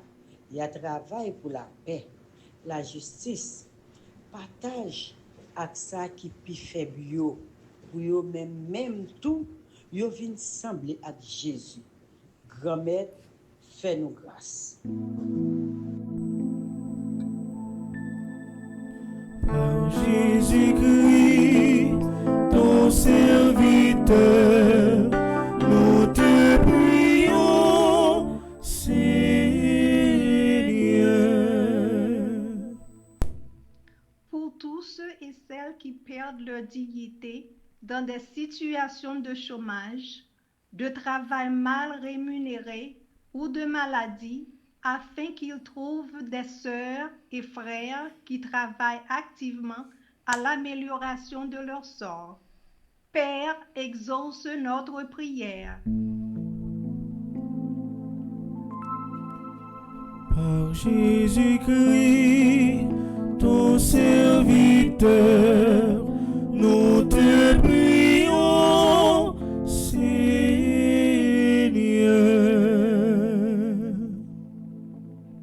il y a travail pour la paix, la justice, partage avec ça qui pi faible yo, pour yo même tout, yo vinn sembler avec Jésus. Grand-mère, fais-nous grâce. Par Jésus-Christ, ton serviteur, nous te prions, Seigneur. Pour tous ceux et celles qui perdent leur dignité dans des situations de chômage, de travail mal rémunéré ou de maladie, afin qu'ils trouvent des sœurs et frères qui travaillent activement à l'amélioration de leur sort. Père, exauce notre prière. Par Jésus-Christ, ton serviteur, nous te prions, Seigneur.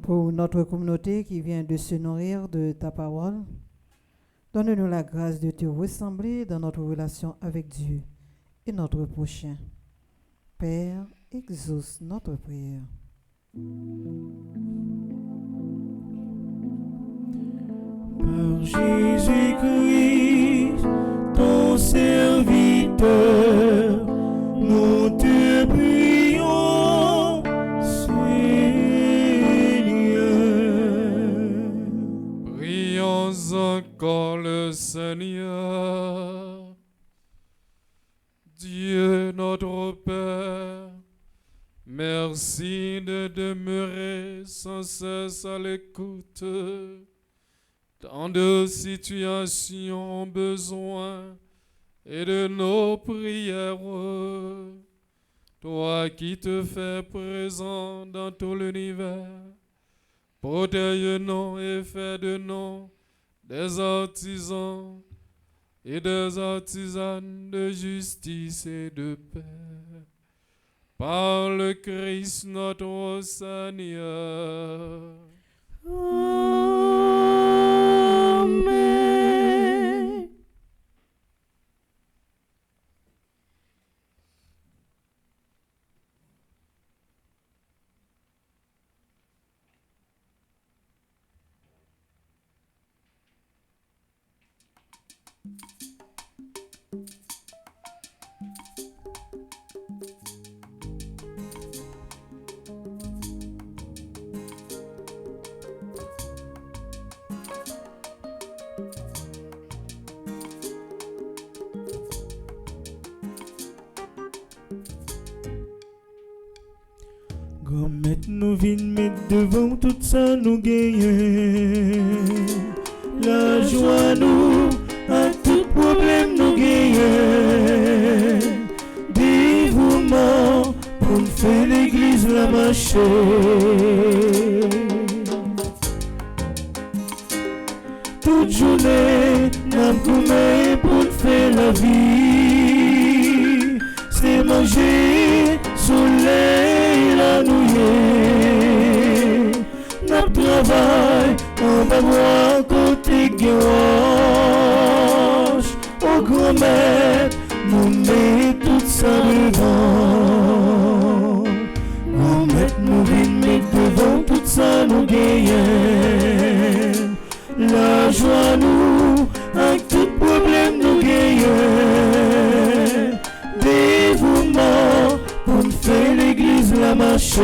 Pour notre communauté qui vient de se nourrir de ta parole, donne-nous la grâce de te ressembler dans notre relation avec Dieu et notre prochain. Père, exauce notre prière. Par Jésus-Christ, ton serviteur, nous te prions, Seigneur. Prions encore le Seigneur. Dieu notre Père, merci de demeurer sans cesse à l'écoute. Tant de situations ont besoin et de nos prières. Toi qui te fais présent dans tout l'univers, protège-nous et fais de nous des artisans et des artisanes de justice et de paix. Par le Christ notre Seigneur. Amen. Gomet nous vin mettre devant tout ça nous gagnons. La joie nous, à tout problème nous gagnons. Dévouement pour nous faire l'église la marcher. Toute journée, n'a commis pour nous faire la vie. C'est manger, soleil, la nouille. Notre travail, on va voir côté gauche. Au grand maître, nous met tout ça devant. Grand maître, nous vient mettre devant tout ça nous gagnons. La joie nous, avec tout problème nous gagnons. Dévouement pour nous faire l'église la marcher.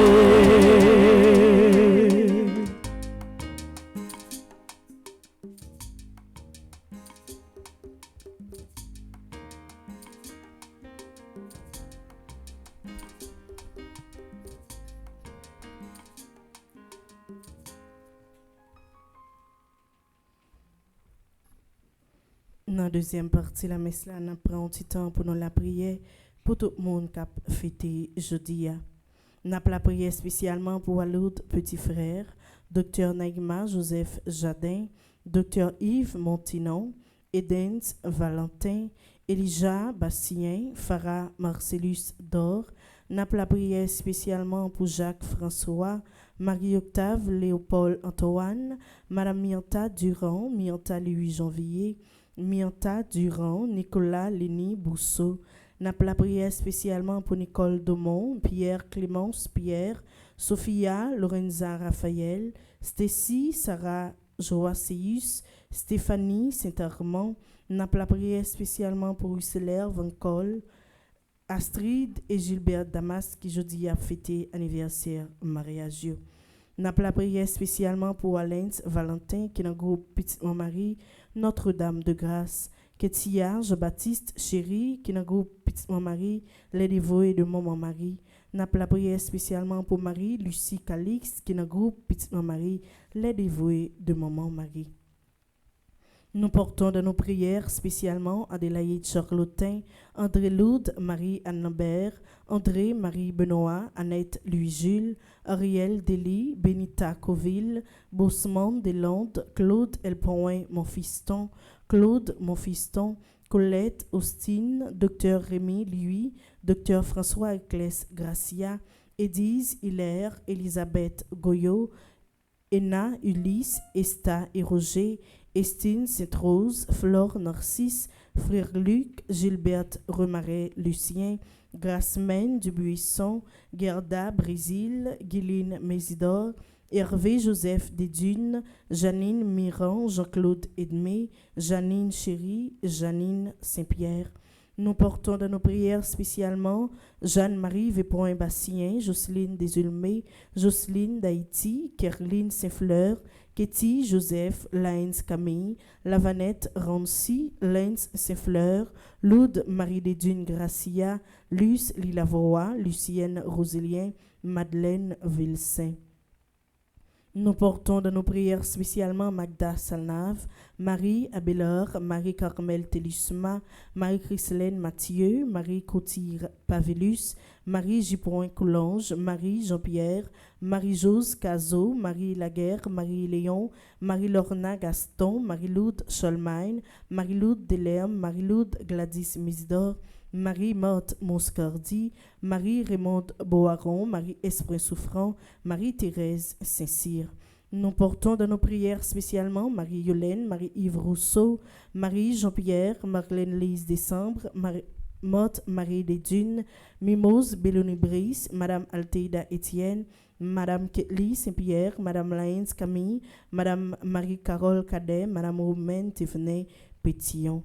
Dans la deuxième partie, la messe là, on prend un petit temps pour nous la prière pour tout le monde qui a fêté jeudi. Nous avons la prière spécialement pour Aloud, petit frère, Dr Naïma Joseph Jadin, Dr Yves Montinon, Edens Valentin, Elijah Bastien, Farah Marcellus Dor. Nous avons la prière spécialement pour Jacques François, Marie-Octave Léopold Antoine, Madame Mianta Durand, Mianta Louis Janvier, Mianta Durand, Nicolas Léni Bousseau. N'a la prière spécialement pour Nicole Domont, Pierre Clémence Pierre, Sophia Lorenza Raphaël, Stécie Sarah Joasseus, Stéphanie Saint-Armand. N'a la prière spécialement pour Ursulaire Van Col, Astrid et Gilbert Damas qui jeudi a fêté anniversaire mariage. N'a la prière spécialement pour Alain Valentin qui est dans le groupe Petit Marie Notre-Dame de Grâce. Ketia Jean-Baptiste Chéri qui est dans le groupe Petit Marie les dévoués de Maman Marie. N'a la prière spécialement pour Marie Lucie Calix qui est dans le groupe Petit Marie les dévoués de Maman Marie. Nous portons dans nos prières spécialement Adélaïde Charlotin, André Lourdes, Marie-Anne Lambert, André, Marie-Benoît, Annette Louis-Jules, Ariel Dely, Benita Coville, Bosman Deslandes, Claude Elpoin, mon fiston, Claude, mon fiston, Colette Austin, Dr Rémi Louis, Dr François Eclès Gracia, Édise Hilaire, Elisabeth Goyot, Ena Ulysse, Esta et Roger, Estine Sainte-Rose, Flore Narcisse, Frère Luc, Gilberte Remaret Lucien, Gracemaine Dubuisson, Gerda Brésil, Guiline Mésidor, Hervé Joseph Desdunes, Janine Miran, Jean-Claude Edmé, Janine Chéry, Janine Saint-Pierre. Nous portons dans nos prières spécialement Jeanne-Marie Vépoin-Bassien, Jocelyne Desulmé, Jocelyne d'Haïti, Kerline Saint-Fleur, Ketty Joseph, Lains Camille, Lavanette Rancy, Lains Saint-Fleur, Loud Marie des Dunes Gracia, Luce Lilavoie, Lucienne Roselien, Madeleine Vilsaint. Nous portons dans nos prières spécialement Magda Salnave, Marie Abelard, Marie-Carmel Télusma, Marie-Christelaine Mathieu, Marie Cotire Pavelus, Marie Gipoin Coulange, Marie Jean-Pierre, Marie-Jose Cazot, Marie Laguerre, Marie-Léon, Marie-Lorna Gaston, Marie-Loud Scholmein, Marie-Loud Delerme, Marie-Loud Gladys Misidor, Marie-Morte Moscardi, Marie-Raymond Boaron, Marie-Esprit Souffrant, Marie-Thérèse Saint-Cyr. Nous portons dans nos prières spécialement Marie-Yolaine, Marie-Yves Rousseau, Marie-Jean-Pierre, Marlène-Lise Décembre, Morte Marie des Dunes, Mimose Belloni Brice, Madame Alteida Étienne, Madame Ketli Saint-Pierre, Madame Laïns Camille, Madame Marie-Carole Cadet, Madame Romaine Thévenet Pétillon.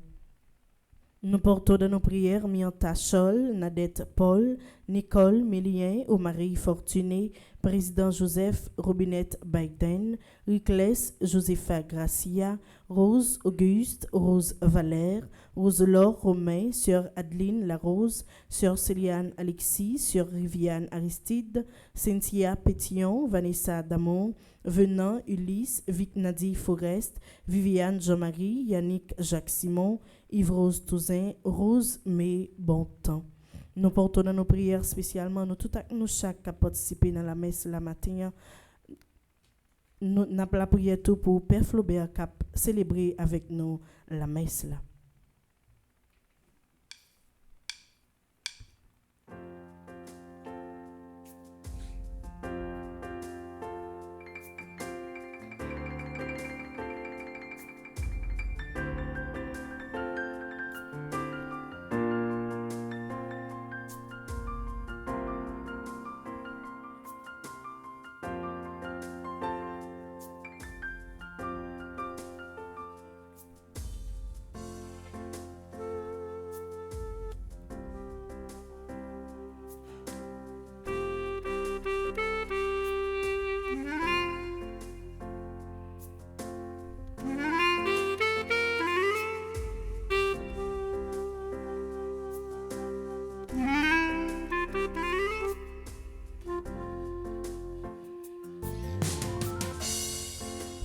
Nous portons dans nos prières Mianta Chol, Nadette Paul, Nicole Mélien, Marie Fortuné, Président Joseph Robinette Biden, Ricles Josepha Gracia, Rose Auguste, Rose Valère, Rose-Laure Romain, Sœur Adeline Larose, Sœur Céliane Alexis, Sœur Riviane Aristide, Cynthia Pétillon, Vanessa Damon, Venant Ulysse, Vic Nadi Forest, Viviane Jean-Marie, Yannick Jacques-Simon, Yves-Rose Touzin, Rose May Bontemps. Nous portons dans nos prières spécialement, nous tout à nous chaque qui a participé dans la messe la matin. Nous avons la prière tout pour Père Flaubert qui a célébré avec nous la messe là.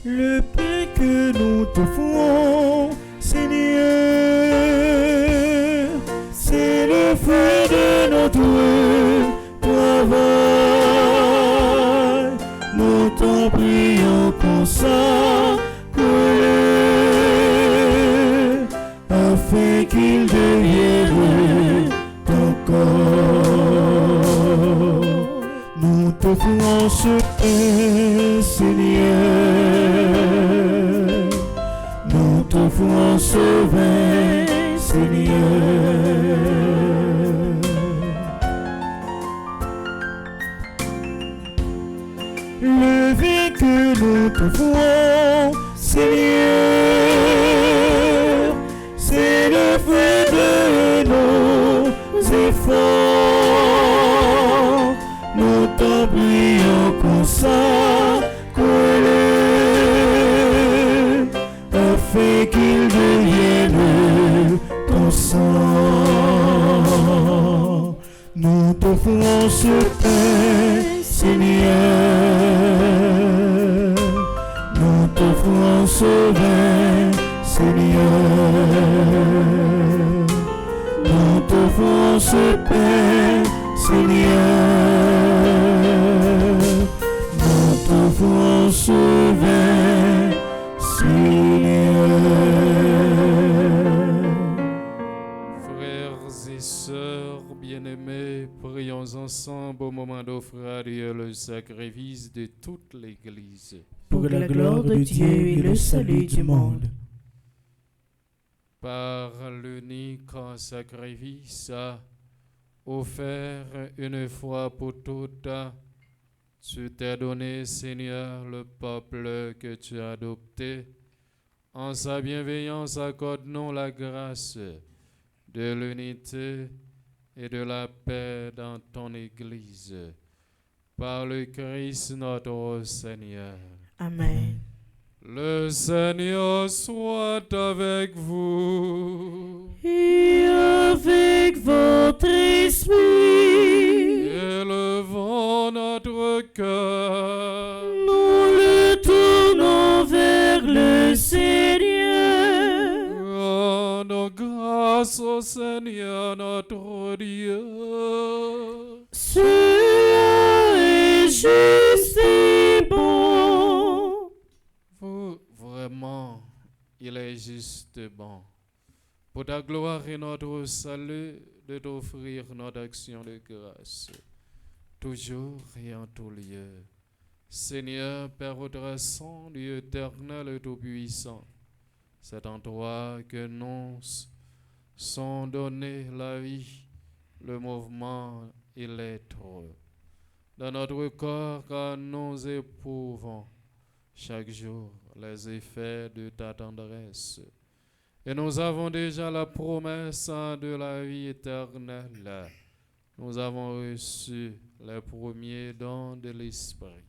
Le pain que nous t'offrons, Seigneur, c'est le fruit de notre travail. Nous t'en prions consacre-le, afin qu'il devienne ton corps. Nous t'offrons ce pain, Seigneur. Nous t'offrons ce vin, Seigneur. Le vin que nous t'offrons, Seigneur, c'est le fruit de nos efforts. Nous t'en prions consacre-le, afin qu'il devienne ton sang. Nous t'offrons ce pain, Seigneur. Nous t'offrons ce vin, Seigneur. Nous t'offrons ce pain, Seigneur. Nous t'offrons ce vin, Seigneur. Frères et sœurs bien-aimés, prions ensemble au moment d'offrir à Dieu le sacrifice de toute l'Église. Pour la gloire de Dieu et le salut du monde. Par l'unique sacrifice offert une fois pour toutes, Tu t'es donné, Seigneur, le peuple que tu as adopté. En sa bienveillance, accorde-nous la grâce de l'unité et de la paix dans ton Église. Par le Christ notre Seigneur. Amen. Le Seigneur soit avec vous. Et avec votre esprit. Élevons notre cœur. Nous le tournons vers le Seigneur. Rendons grâce au Seigneur notre Dieu. Cela est juste et bon. Vraiment, il est juste et bon. Pour ta gloire et notre salut, de t'offrir notre action de grâce, toujours et en tout lieu. Seigneur, Père Saint, Dieu éternel et tout-puissant, c'est en toi que nous sont donnés la vie, le mouvement et l'être. Dans notre corps, car nous éprouvons chaque jour les effets de ta tendresse. Et nous avons déjà la promesse de la vie éternelle. Nous avons reçu les premiers dons de l'Esprit,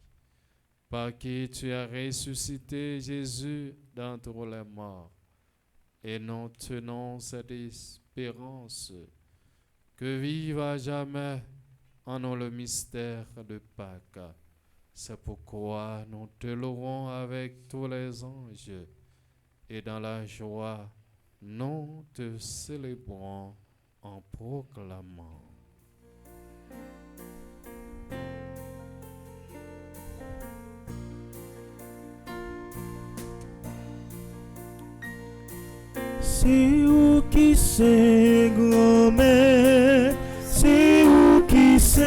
par qui tu as ressuscité Jésus d'entre les morts. Et nous tenons cette espérance que vive à jamais en nous le mystère de Pâques. C'est pourquoi nous te louons avec tous les anges et dans la joie, nous te célébrons en proclamant. C'est où qui c'est grand-mère, c'est où qui c'est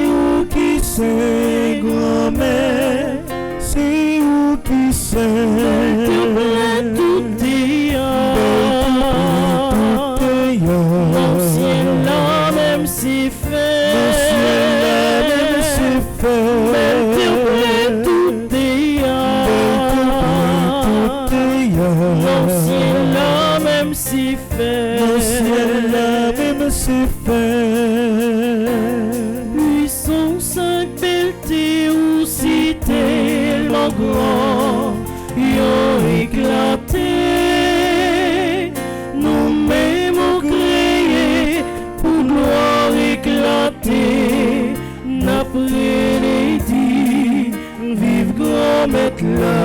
où qui c'est grand-mère, c'est où qui c'est tout mon ciel là même si fait, mon ciel là même si fait, tout mon ciel là même si fait, mon ciel là même si fait. Puissant cinq belletés ou cité tellement grand, yo éclaté. Nous-mêmes on créé pour gloire éclater. N'après les dits, vive grand maître là.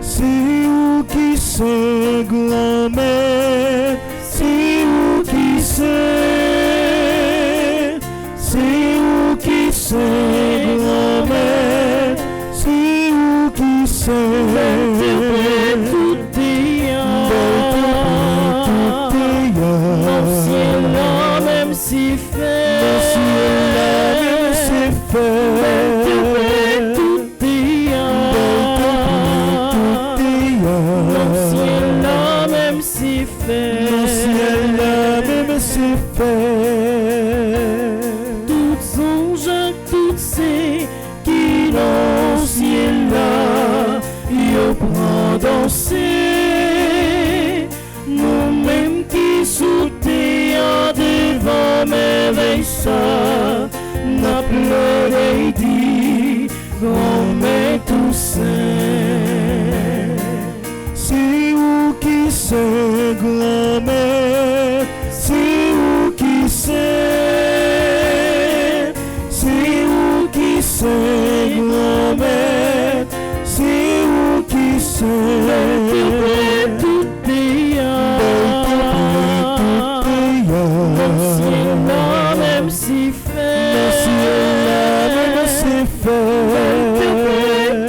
C'est où qui c'est grand-mère, c'est où qui c'est où qui c'est grand-mère, c'est où qui c'est tout mon ciel là même si fait, mon ciel là même si fait, tout mon ciel là même si fait, mon ciel là même si fait. Toutes songes, toutes ces qui dans le ciel là, yo prend danser. Nous-mêmes qui sautés en devant merveille ça, n'a pleuré dit, grand-mère Toussaint. C'est où qui c'est grand-mère, c'est où qui c'est où qui c'est grand-mère, c'est où qui c'est tout mon ciel là même si fait, mon ciel là même si fait,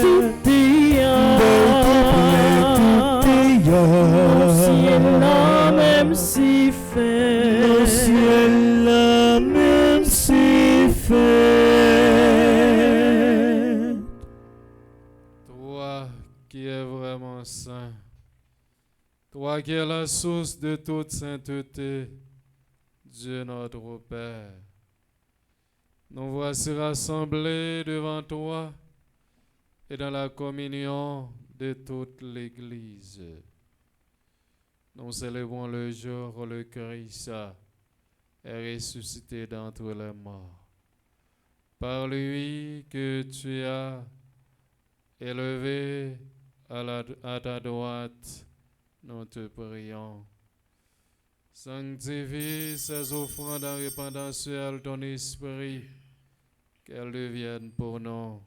tout mon ciel là même si fait, mon ciel là même si fait. Toi qui es vraiment saint, toi qui es la source de toute sainteté, Dieu notre Père, nous voici rassemblés devant toi et dans la communion de toute l'Église. Nous célébrons le jour où le Christ est ressuscité d'entre les morts. Par lui que tu as élevé à ta droite, nous te prions. Sanctifie ces offrandes en répandant sur elles ton esprit, qu'elles deviennent pour nous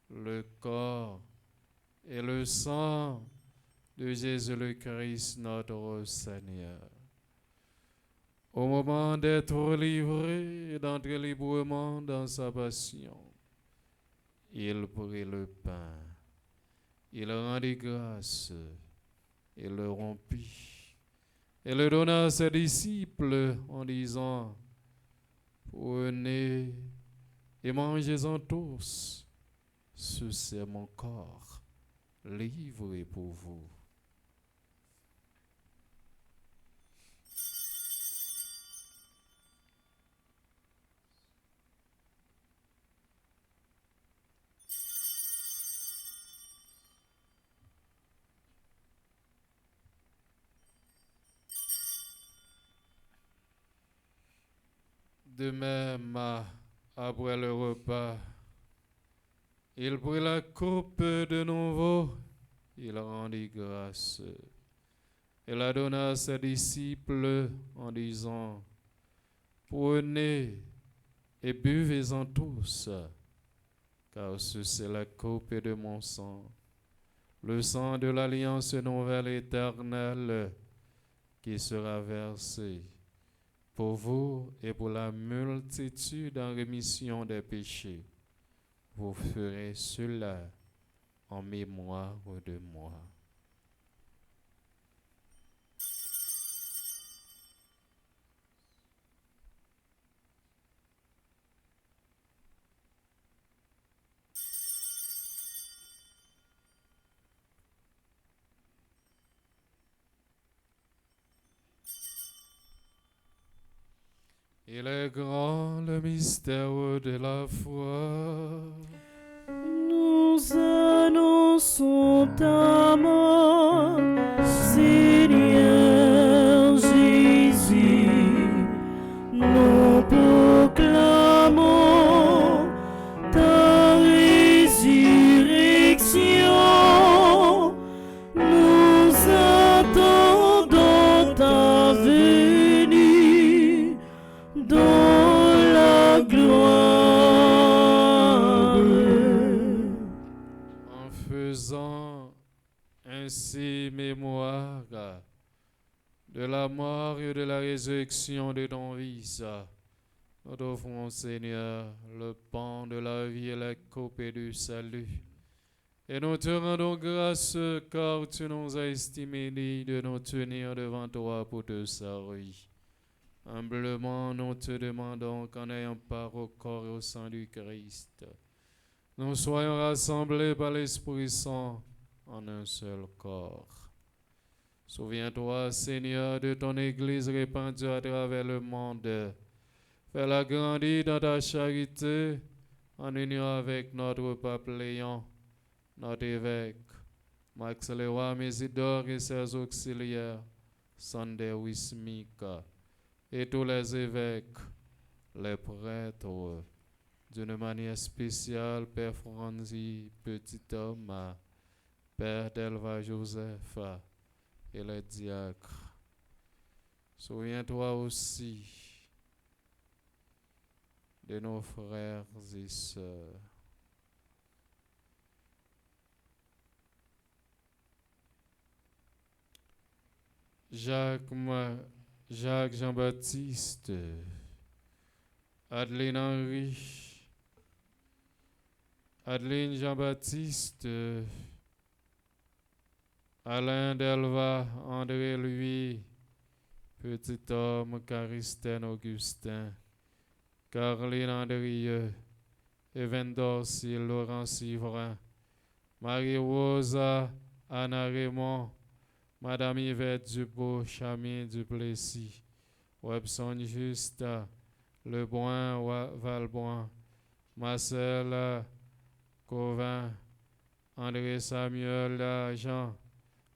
le corps et le sang de Jésus le Christ, notre Seigneur. Au moment d'être livré et d'entrer librement dans sa passion, il prit le pain, il rendit grâce, il le rompit et le donna à ses disciples en disant: prenez et mangez-en tous, ceci est mon corps, livré pour vous. De même, après le repas, il prit la coupe de nouveau, il rendit grâce et la donna à ses disciples en disant: prenez et buvez-en tous, car ceci est la coupe de mon sang, le sang de l'alliance nouvelle éternelle qui sera versé pour vous et pour la multitude en rémission des péchés. Vous ferez cela en mémoire de moi. Il est grand le mystère de la foi. Nous annonçons ta mort, Seigneur Jésus. Nous proclamons ta résurrection. Nous attendons ta venue dans la gloire. En faisant ainsi mémoire de la mort et de la résurrection de ton Fils, nous t'offrons, Seigneur, le pain de la vie et la coupe du salut. Et nous te rendons grâce car tu nous as estimés dignes de nous tenir devant toi pour te servir. Humblement, nous te demandons qu'en ayant part au corps et au sang du Christ, nous soyons rassemblés par l'Esprit Saint en un seul corps. Souviens-toi, Seigneur, de ton Église répandue à travers le monde. Fais-la grandir dans ta charité en union avec notre pape Léon, notre évêque, Max Leroy Mésidor et ses auxiliaires, Sander Wismika, et tous les évêques, les prêtres, d'une manière spéciale, Père Franzi, Petit Thomas, Père Delva Joseph et les diacres. Souviens-toi aussi de nos frères et sœurs. Jacques Jean-Baptiste, Adeline Henry, Adeline Jean-Baptiste, Alain Delva, André Louis, Petit Homme, Caristène Augustin, Caroline Andrieux, Even Dorcy, Laurent Sivrin, Marie-Rosa, Anna Raymond, Madame Yvette Dubois, Chamien Duplessis, Webson Juste, Lebrun, Valbrun, Marcel Covin, André Samuel Jean,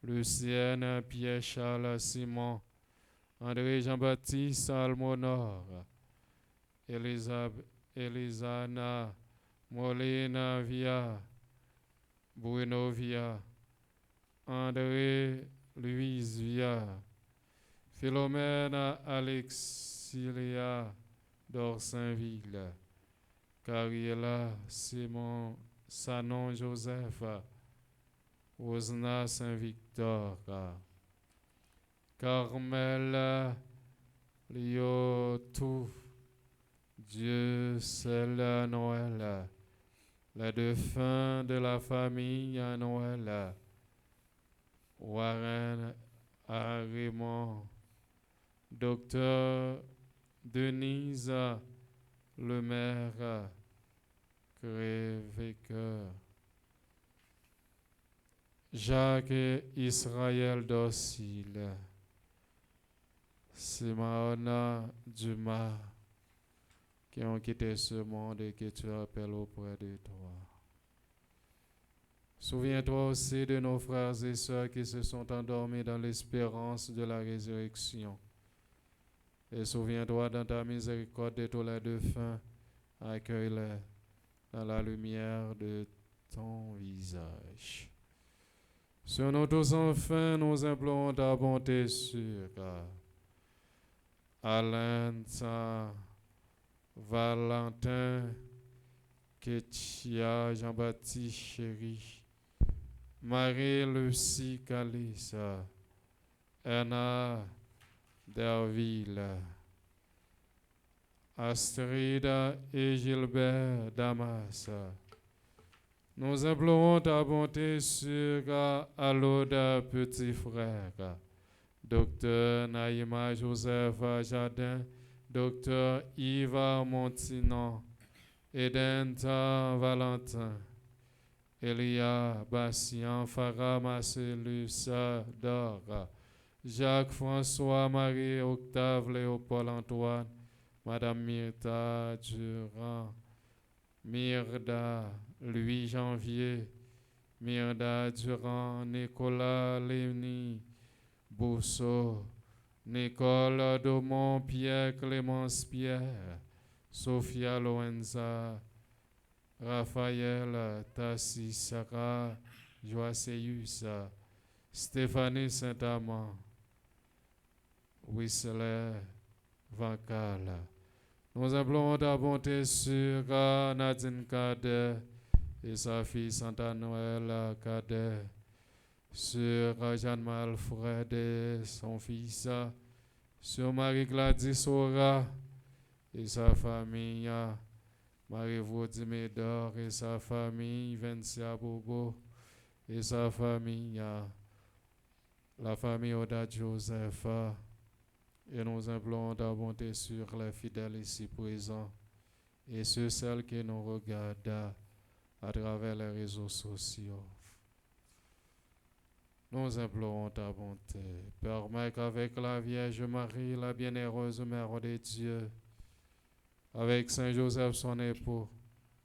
Lucienne Pierre-Charles Simon, André Jean-Baptiste Almonor, Elisana Molina Via, Bruno Via, André Louise Via, Philomène Alexilia d'Orsainville, Cariela Simon Sanon Joseph, Osna Saint-Victor, Carmel Liotou, Dieu seul à Noël, les défunts de la famille à Noël, Warren à Raymond, Docteur Denise le maire, Crévecoeur, Jacques et Israël Docile, Simaona Dumas, qui ont quitté ce monde et que tu appelles auprès de toi. Souviens-toi aussi de nos frères et sœurs qui se sont endormis dans l'espérance de la résurrection. Et souviens-toi dans ta miséricorde de tous les défunts, accueille-les dans la lumière de ton visage. Sur nous tous enfin, nous implorons ta bonté sur Alain, Saint Valentin, Ketia, Jean-Baptiste Chéri, Marie-Lucie Calissa, Anna Derville, Astrid et Gilbert Damas. Nous implorons ta bonté sur Aloda petit frère, Docteur Naïma Joseph Jardin, Docteur Yves Montinon, Edenta Valentin, Elia Bassian, Farah Marcellus Dora, Jacques-François, Marie, Octave, Léopold Antoine, Madame Myrta Durand, Myrda, Louis Janvier, Myrda Durand, Nicolas Léonie, Bousseau, Nicole Daumont, Pierre Clémence Pierre, Sophia Loenza, Raphaël Tassi, Sarah Joaseus, Stéphanie Saint-Amand, Whistler Vancal. Nous implorons ta bonté sur Nadine Cadet et sa fille Santa Noël Cadet, sur Jeanne Alfred et son fils, sur Marie-Gladys Ora et sa famille, Marie-Vaudie Médor et sa famille, Vencia Bobo et sa famille, la famille Oda Joseph, et nous implorons ta bonté sur les fidèles ici présents et sur celles qui nous regardent à travers les réseaux sociaux. Nous implorons ta bonté. Permets qu'avec la Vierge Marie, la bienheureuse Mère de Dieu, avec Saint Joseph son époux,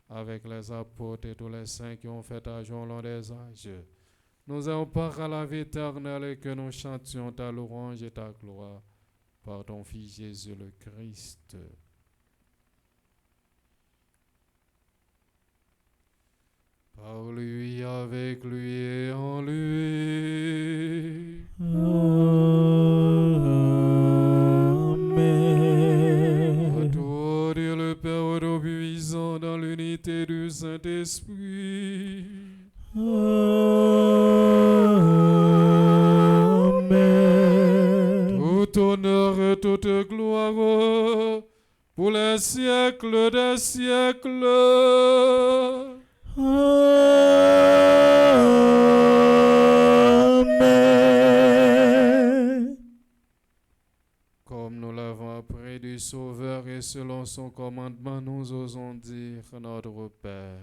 avec les apôtres et tous les saints qui ont fait âge au long des âges, nous ayons part à la vie éternelle et que nous chantions ta louange et ta gloire par ton Fils Jésus le Christ. Par lui, avec lui et en lui. Amen. À toi, Dieu le Père Tout-Puissant, dans l'unité du Saint-Esprit. Amen. Tout honneur et toute gloire pour les siècles des siècles. Amen. Comme nous l'avons appris du Sauveur et selon son commandement, nous osons dire notre Père.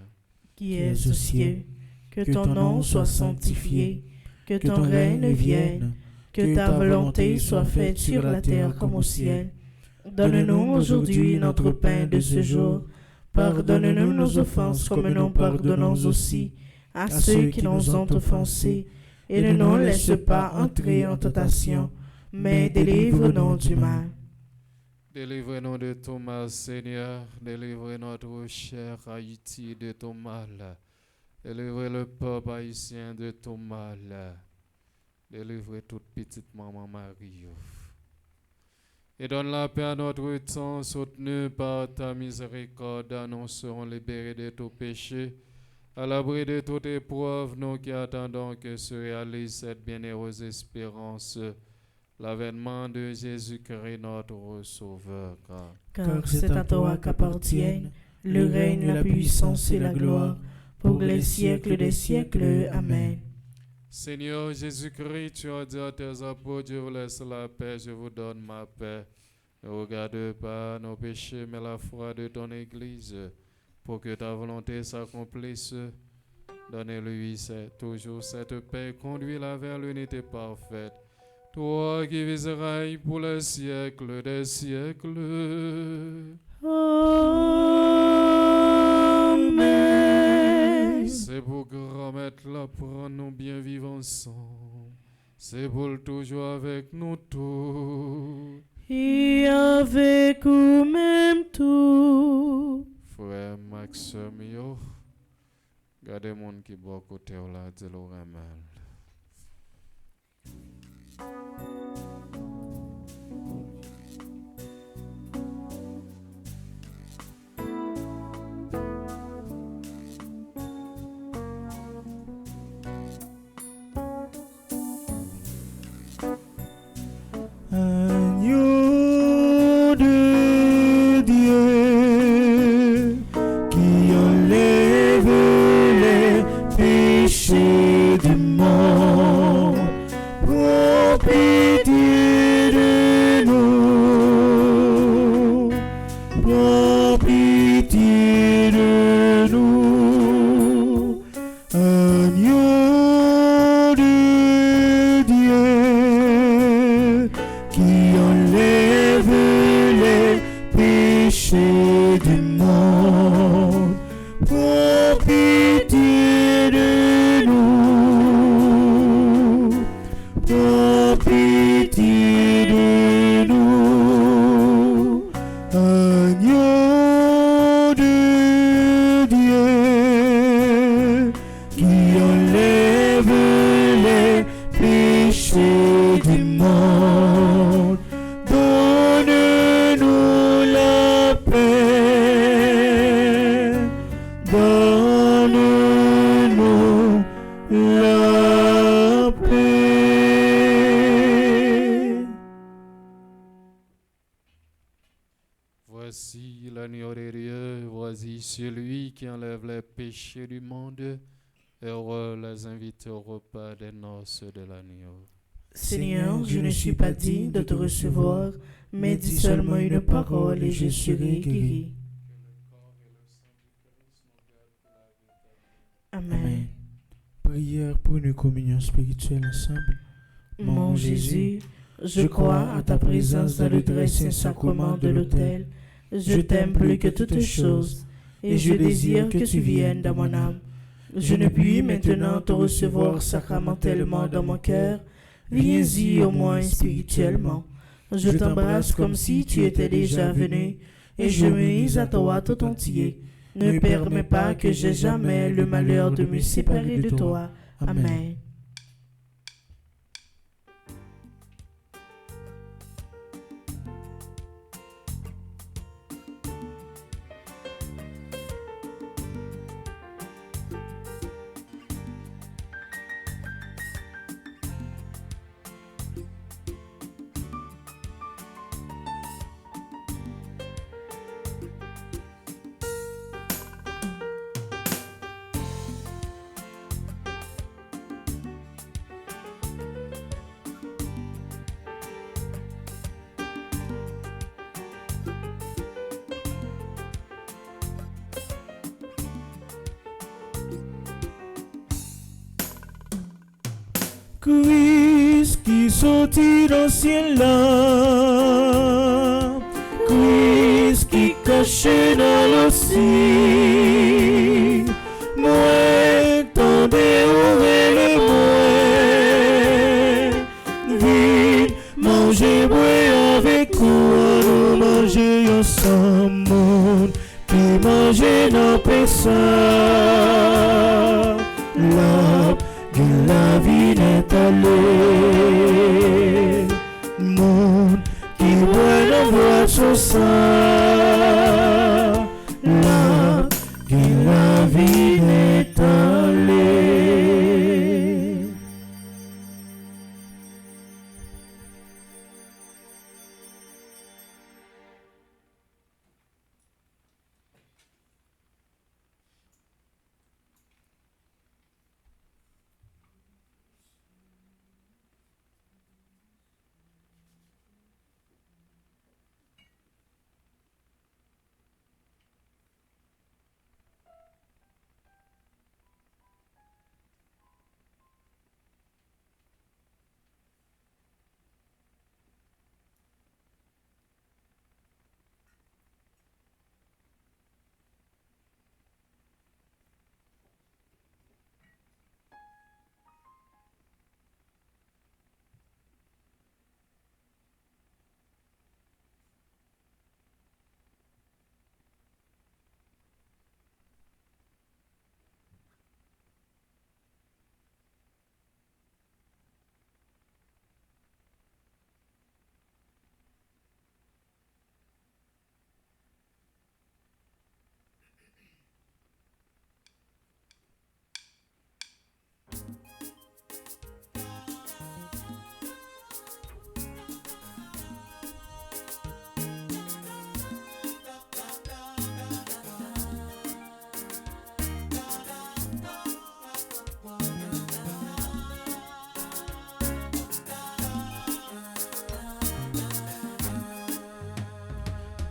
Qui es aux cieux, que ton nom soit sanctifié, que ton règne vienne, que ta volonté soit faite sur la terre comme au ciel. Donne-nous aujourd'hui notre pain de ce jour. Pardonne-nous nos offenses comme nous pardonnons aussi à ceux qui nous ont offensés. Et ne nous laisse pas entrer en tentation, mais délivre-nous du mal. Délivrez-nous de tout mal, Seigneur. Délivrez notre cher Haïti de tout mal. Délivrez le peuple haïtien de tout mal. Délivrez toute petite maman Marie. Et donne la paix à notre temps, soutenu par ta miséricorde. Nous serons libérés de tout péché. À l'abri de toute épreuve, nous qui attendons que se réalise cette bienheureuse espérance, l'avènement de Jésus-Christ, notre Sauveur. Car c'est à toi qu'appartiennent le règne, la puissance et la gloire, pour les siècles des siècles. Amen. Seigneur Jésus-Christ, tu as dit à tes apôtres, je vous laisse la paix, je vous donne ma paix. Ne regarde pas nos péchés, mais la foi de ton Église, pour que ta volonté s'accomplisse. Donne-lui toujours cette paix, conduis-la vers l'unité parfaite. Toi qui vis et règnes pour les siècles des siècles. Amen. C'est pour remettre la prendre nous bien vivre ensemble. C'est pour le toujours avec nous tous. Et avec nous-mêmes tout. Frère Maxime, yo, gardez mon qui boit côté là, de l'oramel. Agneau de Dieu qui enlève les péchés du monde, prends pitié de nous, prends pitié de nous. Agneau de Dieu qui enlève les péchés du monde, prends pitié de nous, prends pitié de nous. Agneau de Dieu qui enlève les péchés du monde, donne-nous la paix, donne-nous la paix. Voici l'agneau de Dieu, voici celui qui enlève les péchés du monde. Heureux les invités au repas des noces de l'agneau. Seigneur, je ne suis pas digne de te recevoir, mais dis seulement une parole et je serai guéri. Amen. Prière pour une communion spirituelle ensemble. Mon Jésus, je crois à ta présence dans le très saint sacrement de l'autel. Je t'aime plus que toutes choses et je désire que tu viennes dans mon âme. Je ne puis maintenant te recevoir sacramentellement dans mon cœur. Viens-y au moins spirituellement. Je t'embrasse comme si tu étais déjà venu et je me mise à toi tout entier. Ne permets pas que j'aie jamais le malheur de me séparer de toi. Amen. Christ qui sortit dans le ciel là, marcher dans l'océan. Moi, tendez ouvrir le moi. Vite, manger, boire avec quoi nous manger ensemble. Monde qui manger dans personne. La vie n'est allée. Monde qui boit la voix sur ça. La vie n'est allée.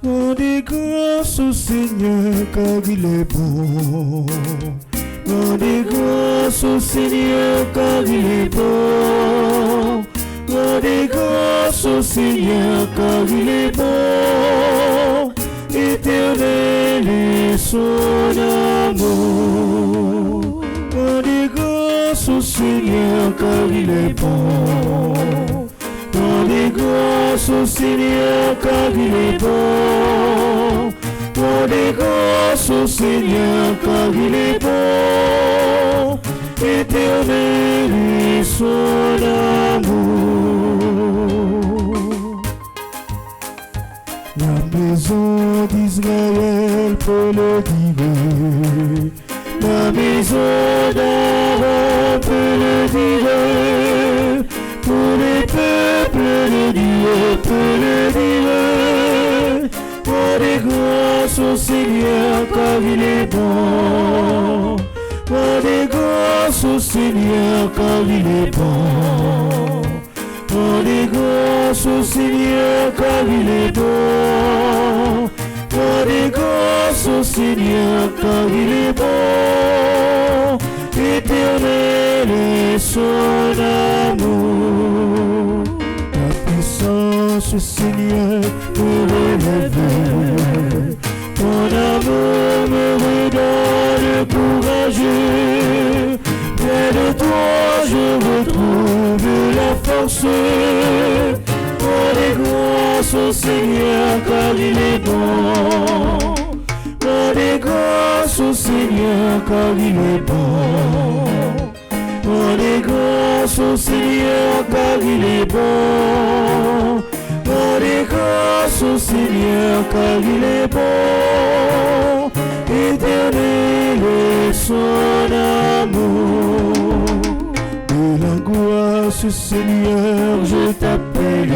Rendez grâce au Seigneur car il est bon. Rendez grâce au Seigneur car il est bon. Rendez grâce au Seigneur car il est bon. Éternel est son amour. Rendez grâce au Seigneur car il est bon. Rendez grâce au Seigneur car il est bon. Rendez grâce au Seigneur car il est bon. Éternel est son amour. La maison d'Israël peut le dire. La maison d'Aaron peut le dire. Pour les peuples de Dieu peut le dire. Rendez grâce au Seigneur car il est bon. Rendez grâce au Seigneur car il est bon. Rendez grâce au Seigneur car il est bon. Rendez grâce au Seigneur car il est bon. Éternel est son amour. Ta puissance, Seigneur, me relève. Ton amour me redonne courageux. Près de toi, je retrouve la force. Rendez grâce au Seigneur car il est bon. Rendez grâce au Seigneur car il est bon. Rendez grâce au Seigneur car il est bon. Rendez grâce au Seigneur car il est bon. Éternel est son amour. De l'angoisse, Seigneur, je t'appelle.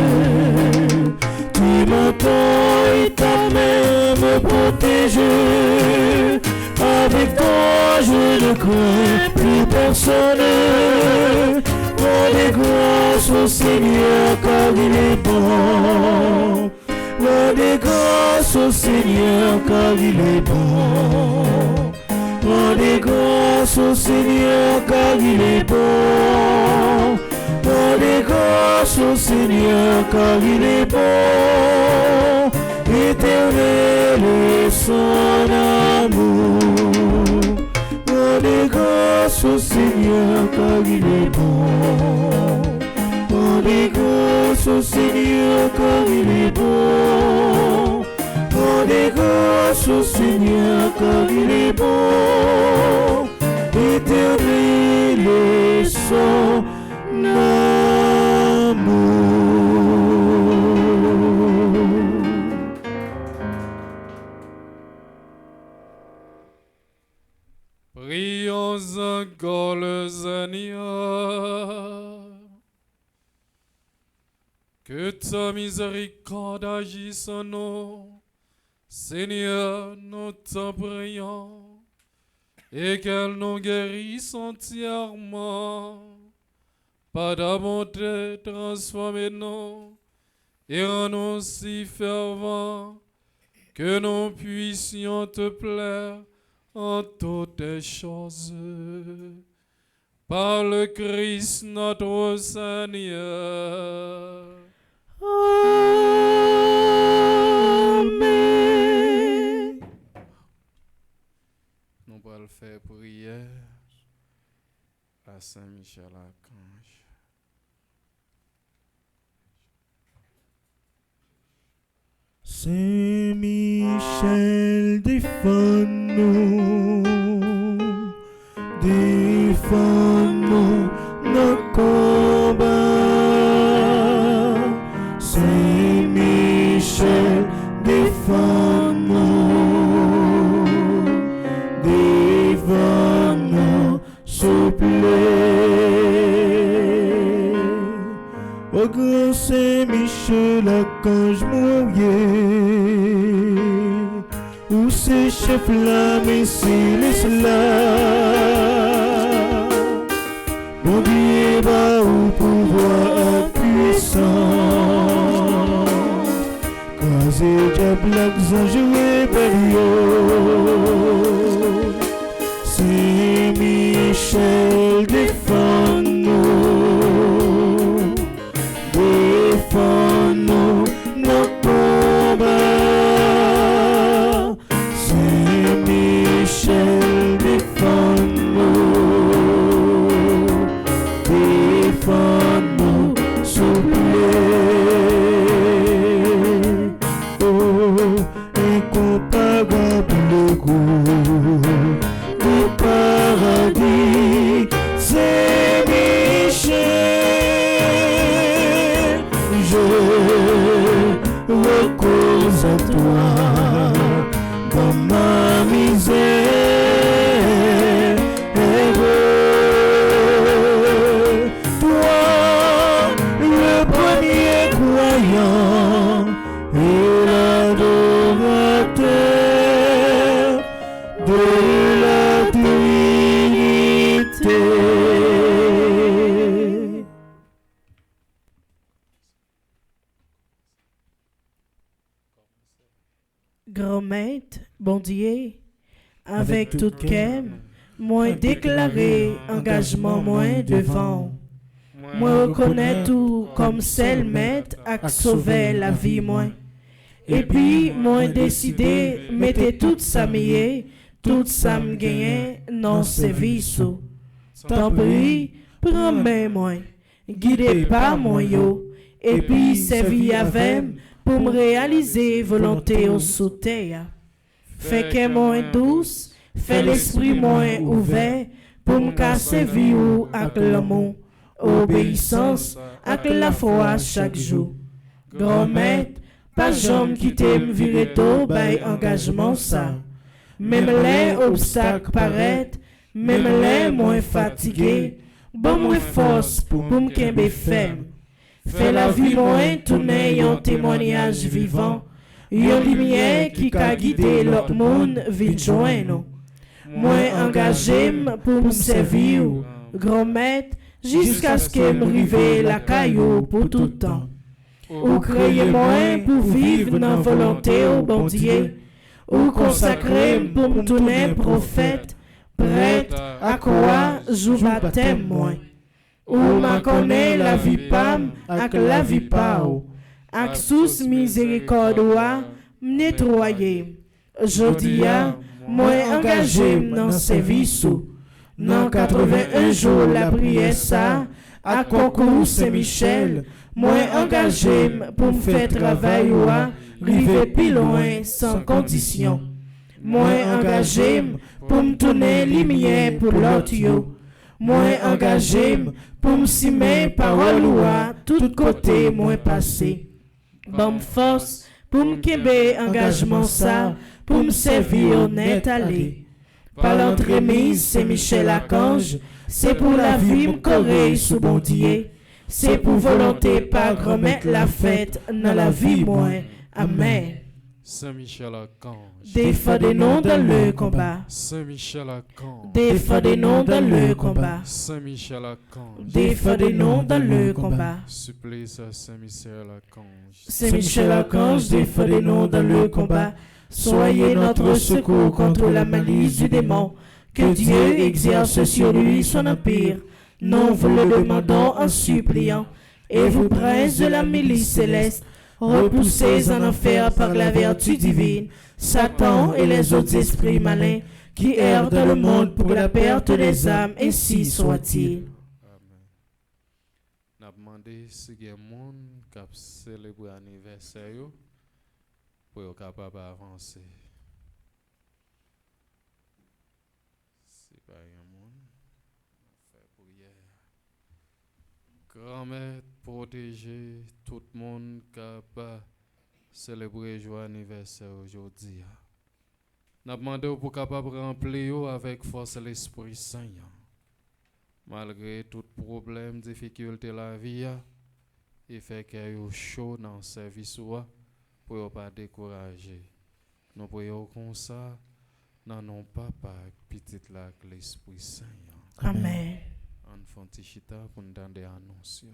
Tu m'entends et ta main me protège. Avec toi je ne crains plus personne. Rendez grâce au Seigneur car il est bon. Rendez grâce au Seigneur car il est bon. Rendez grâce au Seigneur car il est bon. Rendez grâce au Seigneur car il est bon. Éternel est son amour. Rendez grâce au Seigneur car il est bon. Rendez grâce au Seigneur car il est bon. Rendez grâce au Seigneur car il est bon. Éternel est son amour. Prions encore le Seigneur. Que ta miséricorde agisse en nous. Seigneur, nous t'en prions. Et qu'elle nous guérisse entièrement. Par ta bonté, transformez-nous et rends-nous si fervents que nous puissions te plaire en toutes choses. Par le Christ notre Seigneur. Amen. Nous allons faire prière à Saint-Michel-Archange. Saint-Michel, défends-nous, défends-nous nos combats. Saint-Michel, défends-nous, défends-nous, s'il vous plaît. Ô grand Saint-Michel, archange mouillé, où ces chefs flammes célestes là, mon Dieu va au pouvoir puissant, croisez diable anges rébellion. Saint-Michel, défends-nous, défends-nous nos combats. Saint-Michel, défends-nous, défends-nous, s'il vous plaît. Oh, incomparable le goût du paradis, Saint-Michel, je recours à toi dans ma misère. Toi, le premier croyant et l'adorateur de la Trinité. Grand maître, bon Dieu, avec toute qu'aime, moi déclaré engagement moins devant. Moi reconnais tout comme celle maître à sauver la vie moi. Et puis moi décidé mettez toute sa mienne, toute sa m'gagne non service. Tant pis, prends main moi, guidez pas moi yo, et puis servis avec pour me réaliser volonté au sauter. Fait que moins douce, fait l'esprit moins ouvert pour me casser vie ou avec l'amour, obéissance avec la foi chaque jour. Grand maître, pas jamais quitter me virer tôt by engagement ça. Même les obstacles paraissent, même les moins fatigués, bon moins force pour me kembe ferme. Fait la vie moins tourner un témoignage vivant, une lumière qui a guidé l'autre monde vite joindre. Moi engagé pour me servir, grand maître, jusqu'à ce que me rive la caillou pour tout le temps. Ou créer moi pour vivre dans la volonté au bon Dieu, ou consacrer pour me tourner prophète, prête à quoi joue baptême moi. Ou m'a connaît la vie pam avec la vie pao, avec sous miséricorde ou nettoyer. Jodi a, moi engagé dans service ou. Dans 81 jours la prière ça, à concours Saint-Michel, moi engagé pour me faire travail ou à, river plus loin sans condition. Moi engagé pour me tourner lumière pour l'autre yo. Moi engagé pour me simer parole ou à, tout côté moi passé. Bonne force pour me kembe engagement ça, pour me servir honnête aller. Par l'entremise, c'est Michel Archange, c'est pour la vie m'correr sous bon Dieu, c'est pour volonté pas remettre la fête dans la vie moins. Amen. Saint-Michel Archange, Défendez-nous dans le combat. Saint-Michel Archange, Défendez-nous dans le combat. Saint-Michel Archange, Défendez-nous dans le combat. supplice à Saint-Michel Archange. Saint-Michel Archange, défendez-nous dans le combat. Soyez notre secours contre la malice du démon. Que Dieu exerce sur lui son empire. Nous vous le demandons en suppliant. Et vous, princes de la milice céleste, repoussés en enfer par la vertu divine, Satan et les autres esprits malins qui errent dans le monde pour la perte des âmes, ainsi soit-il. Amen. N'a demandé si il y a des gens qui ont célébré l'anniversaire pour être capable d'avancer. Si pas un monde, on fait prière. Grand-mère, protéger tout le monde capable célébrer le joyeux anniversaire aujourd'hui. N'a demandé pour capable remplir avec force l'Esprit Saint. Malgré tout problème, difficulté de la vie, il fait qu'il y ait chaud dans le service pour ne pas décourager. Nous prions comme ça, dans non papa, petite la l'Esprit Saint. Amen. En fantichita pour nous donner des annonces.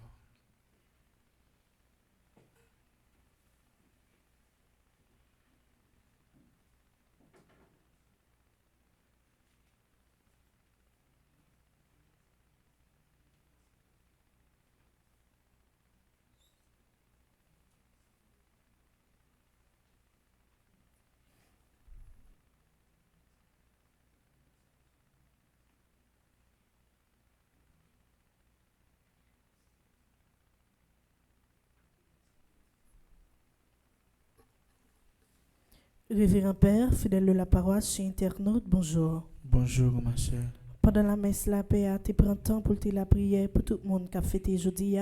Révérend Père, fidèle de la paroisse chez Internaute, bonjour. Bonjour, ma chère. Pendant la messe, la paix, tu prends temps pour te la prière pour tout le monde qui a fêté aujourd'hui.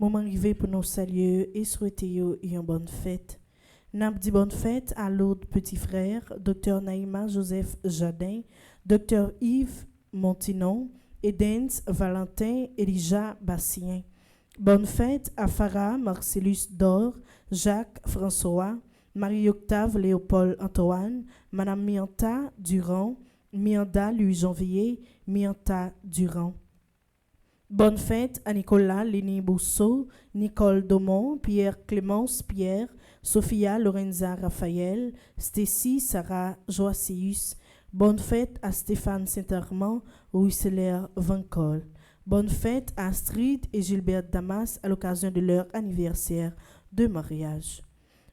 Moment arrivé pour nous saluer et souhaiter une bonne fête. N'a dit bonne fête à l'autre petit frère, Dr Naïma Joseph Jardin, Dr Yves Montinon, Edens Valentin Elijah Bassien. Bonne fête à Farah Marcellus Dor, Jacques François, Marie-Octave Léopold Antoine, Madame Mianta Durand, Mianda Louis Janvier, Mianta Durand. Bonne fête à Nicolas Lénie Bousseau, Nicole Daumont, Pierre Clémence Pierre, Sophia Lorenza Raphaël, Stécie Sarah Joacius. Bonne fête à Stéphane Saint-Armand, Ruisseler Vancol. Bonne fête à Astrid et Gilbert Damas à l'occasion de leur anniversaire de mariage.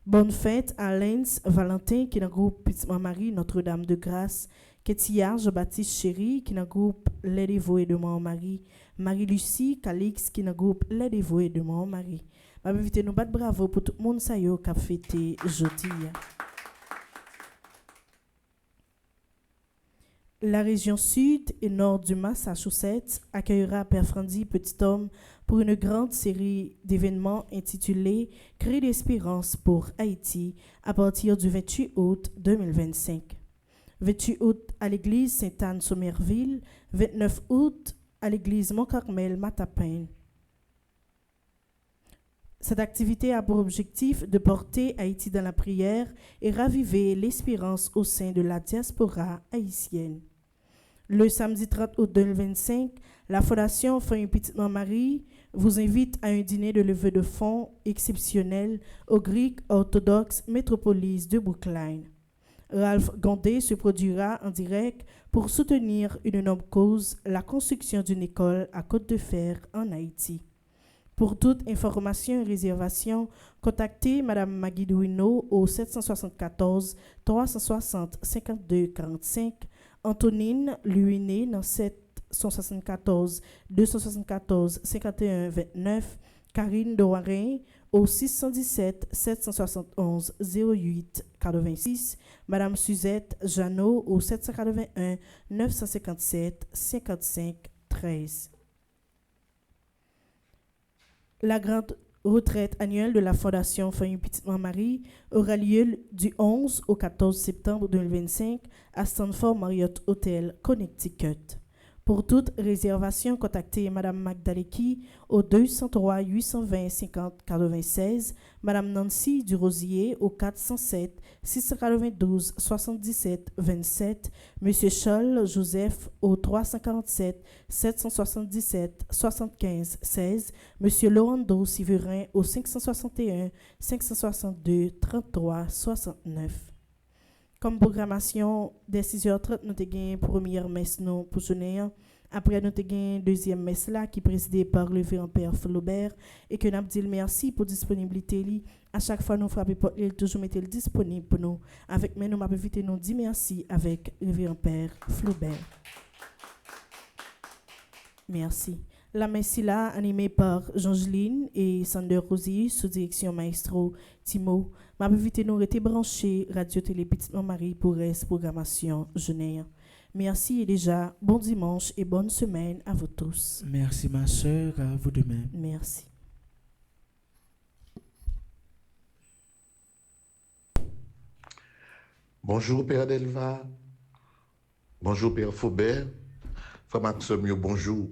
Bonne fête à Lens Valentin qui est dans le groupe Petite Marie Notre-Dame de Grâce, Ketia Jean-Baptiste Chéri qui est dans le groupe Les Dévoués de Marie, Marie-Lucie Calix qui est dans le groupe Les Dévoués de Marie. Je vais inviter nous battre bravo pour tout le monde qui a fêté aujourd'hui. La région sud et nord du Massachusetts accueillera Père Frandy Petit Homme pour une grande série d'événements intitulés Cris d'espérance pour Haïti à partir du 28 août 2025. 28 août à l'église Sainte-Anne-Somerville, 29 août à l'église Mont-Carmel Matapin. Cette activité a pour objectif de porter Haïti dans la prière et raviver l'espérance au sein de la diaspora haïtienne. Le samedi 30 août 2025, la Fondation Famille Petite Marie vous invite à un dîner de levée de fonds exceptionnel au Greek Orthodox Métropolis de Brookline. Ralph Gondé se produira en direct pour soutenir une noble cause, la construction d'une école à Côte-de-Fer en Haïti. Pour toute information et réservation, contactez Mme Maguidouino au 774 360 52 45, Antonine Luiné dans 774 274 51 29, Karine Doirin au 617 771 08 86, Mme Suzette Jeannot au 781 957 55 13. La grande retraite annuelle de la Fondation Famille Petite-Marie aura lieu du 11 au 14 septembre 2025 à Stanford Marriott Hotel, Connecticut. Pour toute réservation, contactez Mme Magdaleki au 203 820 50 96, Mme Nancy Durosier au 407 692 77 27, M. Scholl Joseph au 347 777 75 16, M. Lorando Siverin au 561 562 33 69. Comme programmation, dès 6h30, nous avons première messe pour journée. Après, nous avons deuxième messe là, qui est présidée par le révérend Père Flaubert, et que nous avons dit merci pour la disponibilité. À chaque fois, nous frappons pour lui, toujours mettre disponible pour nous. Avec nous, nous m'avons invité nous dire merci avec le révérend Père Flaubert. Merci. La messe là, animée par Jeangeline et Sander Rosier, sous direction maestro Timo. Ma invité nous été branché Radio Télé Petite Marie pour reste programmation journée. Merci et déjà bon dimanche et bonne semaine à vous tous. Merci ma sœur, à vous de même. Merci. Bonjour Père Delva. Bonjour Père Faubert. Frère Maxime, bonjour.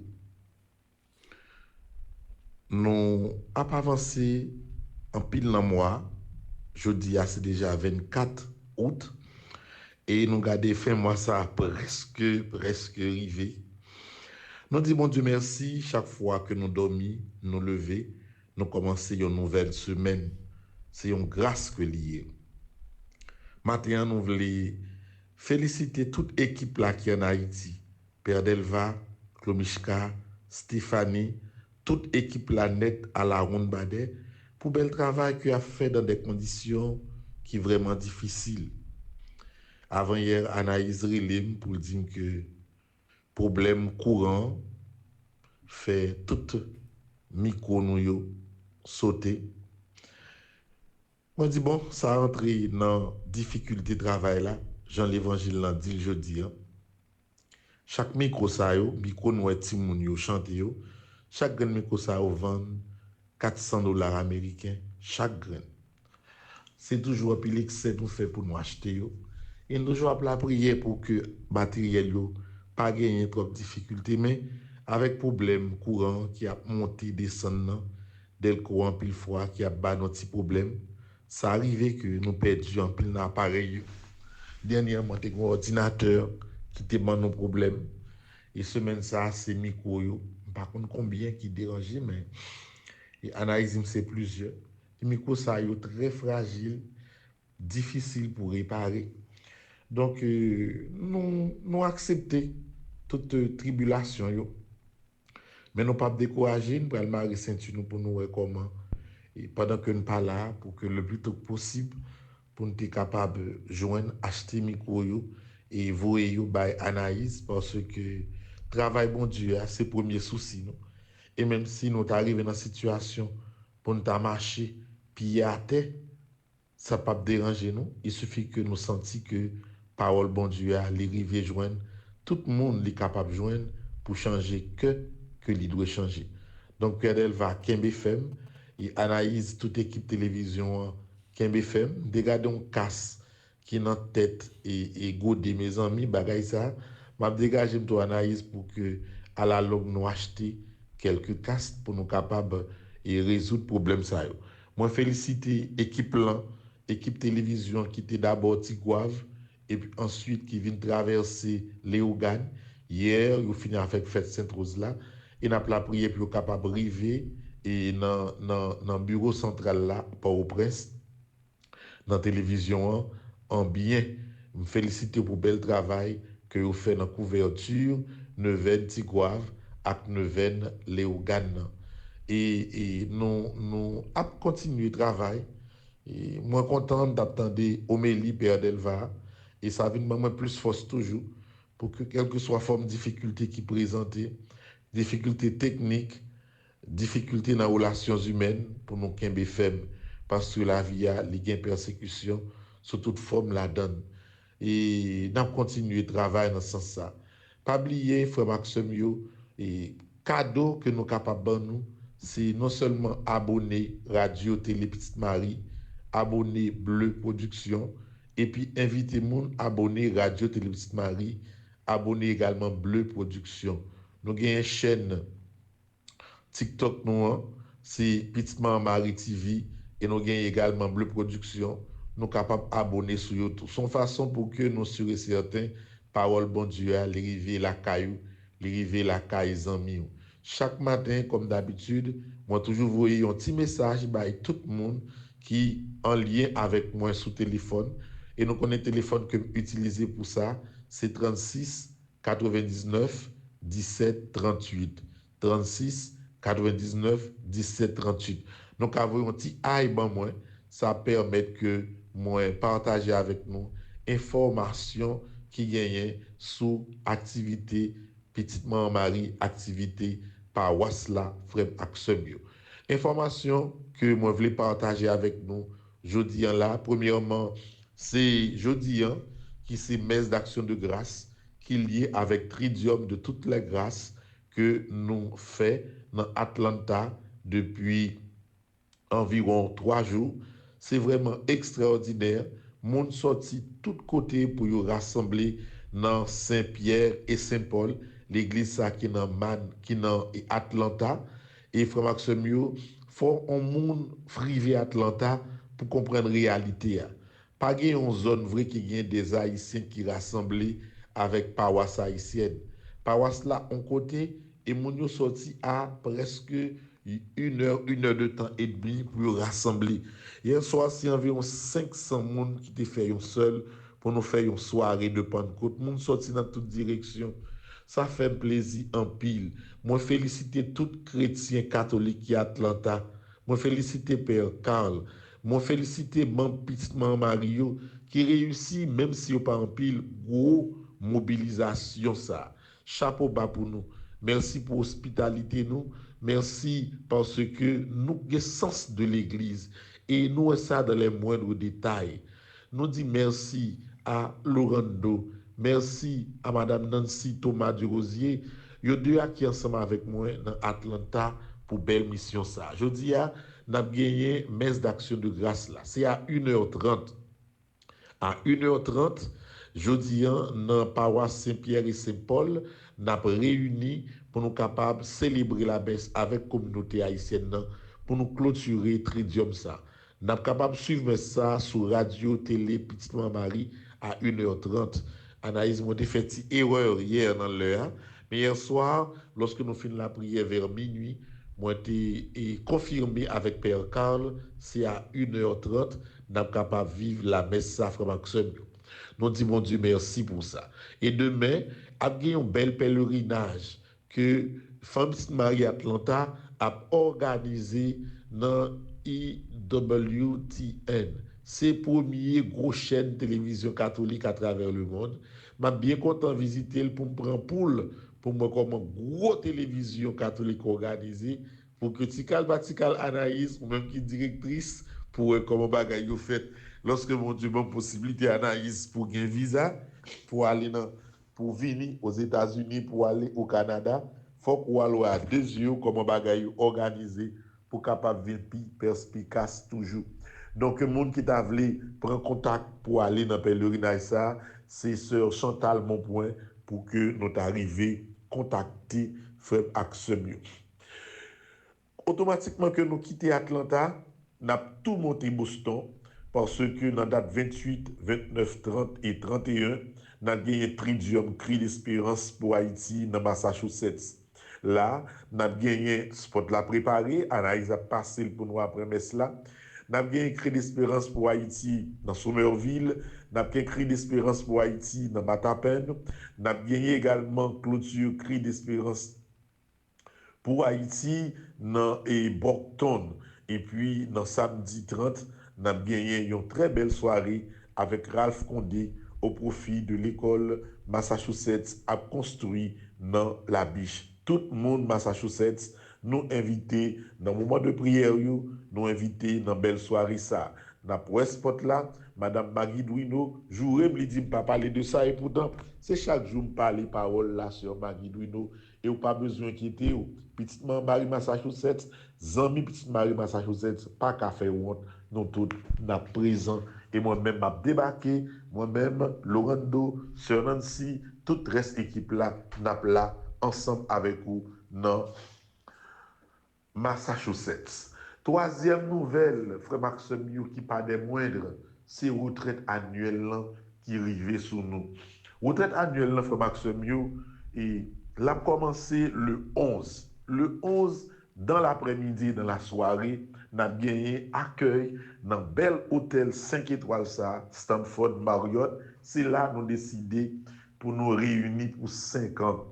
Nous avons avancé en pile dans mois. Jeudi, c'est déjà 24 août. Et nous gardons fin mois ça presque arrivé. Nous disons bon Dieu merci chaque fois que nous dormons, nous levons, nous commençons une nouvelle semaine. C'est une grâce que liée. Maintenant, nous voulons féliciter toute équipe là qui est en Haïti. Père Delva, Klomishka, Stéphanie, toute équipe là net à la ronde Badet pour bel travail qu'il a fait dans des conditions qui sont vraiment difficiles. Avant hier, Anaïs Rilim pour dire que problème courant fait tout micro nous sauter. Moi dis bon, ça a entré dans difficulté de travail là. Jean l'évangile l'a dit le jeudi. Chaque micro ça yo, micro nous est timoun yo chante yo. Chaque grain micro ça yo vend $400 américains chaque grain. C'est toujours un pile excès nous fait pour nous acheter yo. Et nous toujours la prière pour que matériel yo pas gagner trop de difficultés mais avec problème courant qui a monté descendre del courant pile fois qui a bas notre petit problème. Ça arrivé que nous perdions un pile d'appareil. Dernièrement, un ordinateur qui te ban nos problèmes. Et semaine ça, c'est micro yo. Par contre, combien qui dérange, mais analyse c'est plusieurs. Les micro ça yo très fragile, difficile pour réparer. Donc, nous accepter toute tribulation yo. Mais nous pas décourager, nous prenons marrer ceinture pour nous voir comment. Et pendant que nous pas là, pour que le plus tôt possible, pour nous être capable de joindre, acheter micro yo et voyer yo by Anaïs, parce que travail bon Dieu, c'est le premier souci. Non? Et même si nous arrivons dans une situation pour nous marcher, puis à terre, ça ne va pas déranger nous. Il suffit que nous sentions que parole bon Dieu a arrivé joindre. Tout le monde est capable de joindre pour changer que il doit changer. Donc, Père va Kembe FM et Anaïs, toute équipe télévision Kembe FM, dégagez un casse qui est dans la tête et godé mes amis, bagay ça, m'a dégagé toi Anaïs pour que à la longue nous acheter quelques casques pour nous capables et résoudre problème ça. Moi féliciter équipe là, équipe télévision qui était d'abord Tigouave et puis ensuite qui vient traverser Léogane. Hier, ils ont fini avec fête Sainte-Rose là et n'a pas prié pour capable arriver et dans bureau central là Port-au-Prince dans télévision en bien. Me féliciter pour bel travail que vous faites dans couverture Neuven Tigouave avec Neuven Léogane. et nous avons continué le travail. Et moi, content d'attendre Omélie Père Delva. Et ça vient de moi plus force toujours pour que, quelle que soit la forme de difficulté qui présente, difficulté technique, difficulté dans les relations humaines, pour nous qu'un faible, parce que la vie a une persécution, sous toute forme la donne. Et nous continuons le travail dans ce sens-là. Pas oublier, frère Maxime, et cadeau que nous sommes capables de nous, c'est non seulement abonner Radio Télé Petite Marie, abonner Bleu Production, et puis inviter moun abonner Radio Télé Petite Marie, abonner également Bleu Production. Nous avons une chaîne TikTok nous, c'est Petite Marie TV, et nous avons également Bleu Production. Nous sommes capables d'abonner sur YouTube. C'est une façon pour que nous soyons certains, parole bon Dieu, arriver la caillou, arriver la caille amis. Chaque matin, comme d'habitude, moi toujours voyez un petit message à tout le monde qui est en lien avec moi sur téléphone. Et nous connaissons le téléphone que j'utilise pour ça, c'est 36 99 17 38. 36 99 17 38. Donc, avoir un petit aïe, moi, ça permet que moi partager avec nous informations qui gagnent sous activité Petite Marie, activité par Wasla, frère Axemio. Information que moi voulais partager avec nous jeudi là. Premièrement, c'est jeudi qui c'est messe d'action de grâce qui est lié avec Tridium de toutes les grâces que nous fait dans Atlanta depuis environ 3 jours. C'est vraiment extraordinaire. Monde sorti de tous côtés pour y rassembler dans Saint-Pierre et Saint-Paul, l'église qui est dans Atlanta. Et frère Maxime, faut un monde privé Atlanta pour comprendre la réalité. Pas une zone vraie qui gagne des Haïtiens qui rassemblent avec paroisse haïtienne. Paroisse là, on côté, et mon sorti à presque 1 heure de temps et demi pour rassembler. Hier soir, c'est environ 500 personnes qui te fait un seul pour nous faire une soirée de Pentecôte. Moun sorti dans toutes directions. Ça fait un plaisir en pile. Moi, féliciter tout chrétien catholique qui est à Atlanta. Moi, féliciter Père Carl. Moi, féliciter mon petit Mario qui réussit, même si on pas en pile, gros mobilisation ça. Chapeau bas pour nous. Merci pour l'hospitalité nous. Merci parce que nous avons sens de l'Église et nous avons ça dans les moindres détails. Nous disons merci à Laurando, merci à Madame Nancy Thomas du Rosier, yo deux qui ensemble avec moi dans Atlanta pour belle mission ça. Je dis nous avons gagné messe d'action de grâce là. C'est à 1h30. À 1h30, jeudi dans paroisse Saint-Pierre et Saint-Paul, nous avons réuni pour nous capables de célébrer la messe avec la communauté haïtienne pour nous clôturer Tridium ça. Nous sommes capables de suivre ça sur Radio Télé Petite Marie à 1h30. Anaïs m'a fait une erreur hier dans l'heure, mais hier soir, lorsque nous finissons la prière vers minuit, moi j'ai confirmé avec Père Carl, c'est à 1h30, nous sommes capables de vivre la messe ça, frère Maxime. Nous disons mon Dieu merci pour ça. Et demain, il y a un bel pèlerinage que Femme Marie Atlanta a organisé dans IWTN. C'est la première grosse chaîne de télévision catholique à travers le monde. Je suis bien content de visiter pour me prendre pour moi comme une grosse télévision catholique organisée pour que Tikal Anaïs ou même qui directrice pour comment bagaille vous fait lorsque mon Dieu bonne possibilité Anaïs pour un visa pour aller pour venir aux États-Unis pour aller au Canada, faut qu'on aille à 2 yeux comment bagaille organisé pour capable venir perspicace toujours. Donc le monde qui t'a voulu prendre contact pour aller dans pèlerinage ça, c'est sœur Chantal Monpoint pour que nous arrivions contacter frère Axemio. Automatiquement que nous quittons Atlanta, nous avons tout monté Boston parce que dans la date 28, 29, 30 et 31, nous avons gagné Tridium, cri d'espérance pour Haïti dans Massachusetts. Là, nous avons gagné spot la préparé, Anaïs a passé pour nous après-messe là. Nous avons gagné cri d'espérance pour Haïti dans Somerville, nous avons gagné cri d'espérance pour Haïti dans Matapen, nous avons gagné également clôture cri d'espérance Pour Haïti, dans Bocton, et puis dans samedi 30, nous avons gagné une très belle soirée avec Ralph Condé au profit de l'école Massachusetts a construit dans la biche. Tout le monde Massachusetts nous invité dans le moment de prière, nous invité dans belle soirée ça. Dans le spot là, Madame Maggie Douino, jouer me dit pas parler de ça et pourtant c'est chaque jour me parler parole là sur Maggie Douino et ou pas besoin d'inquiéter ou petite Marie Massachusetts, zami petite Marie Massachusetts, pas qu'à faire honte, nous tous n'a présent et moi-même m'a débarqué, moi-même Laurando, Sir Nancy, toute reste équipe là n'a là ensemble avec vous dans Massachusetts. Troisième nouvelle, frère Maxime, qui pas des moindres, c'est retraite annuelle qui arrive sur nous. Retraite annuelle, frère Maxime, et l'a commencé le 11. Le 11, dans l'après-midi, dans la soirée, nous avons gagné accueil dans le bel hôtel 5 étoiles, ça, Stanford Marriott. C'est là que nous décidé pour nous réunir pour 5 ans.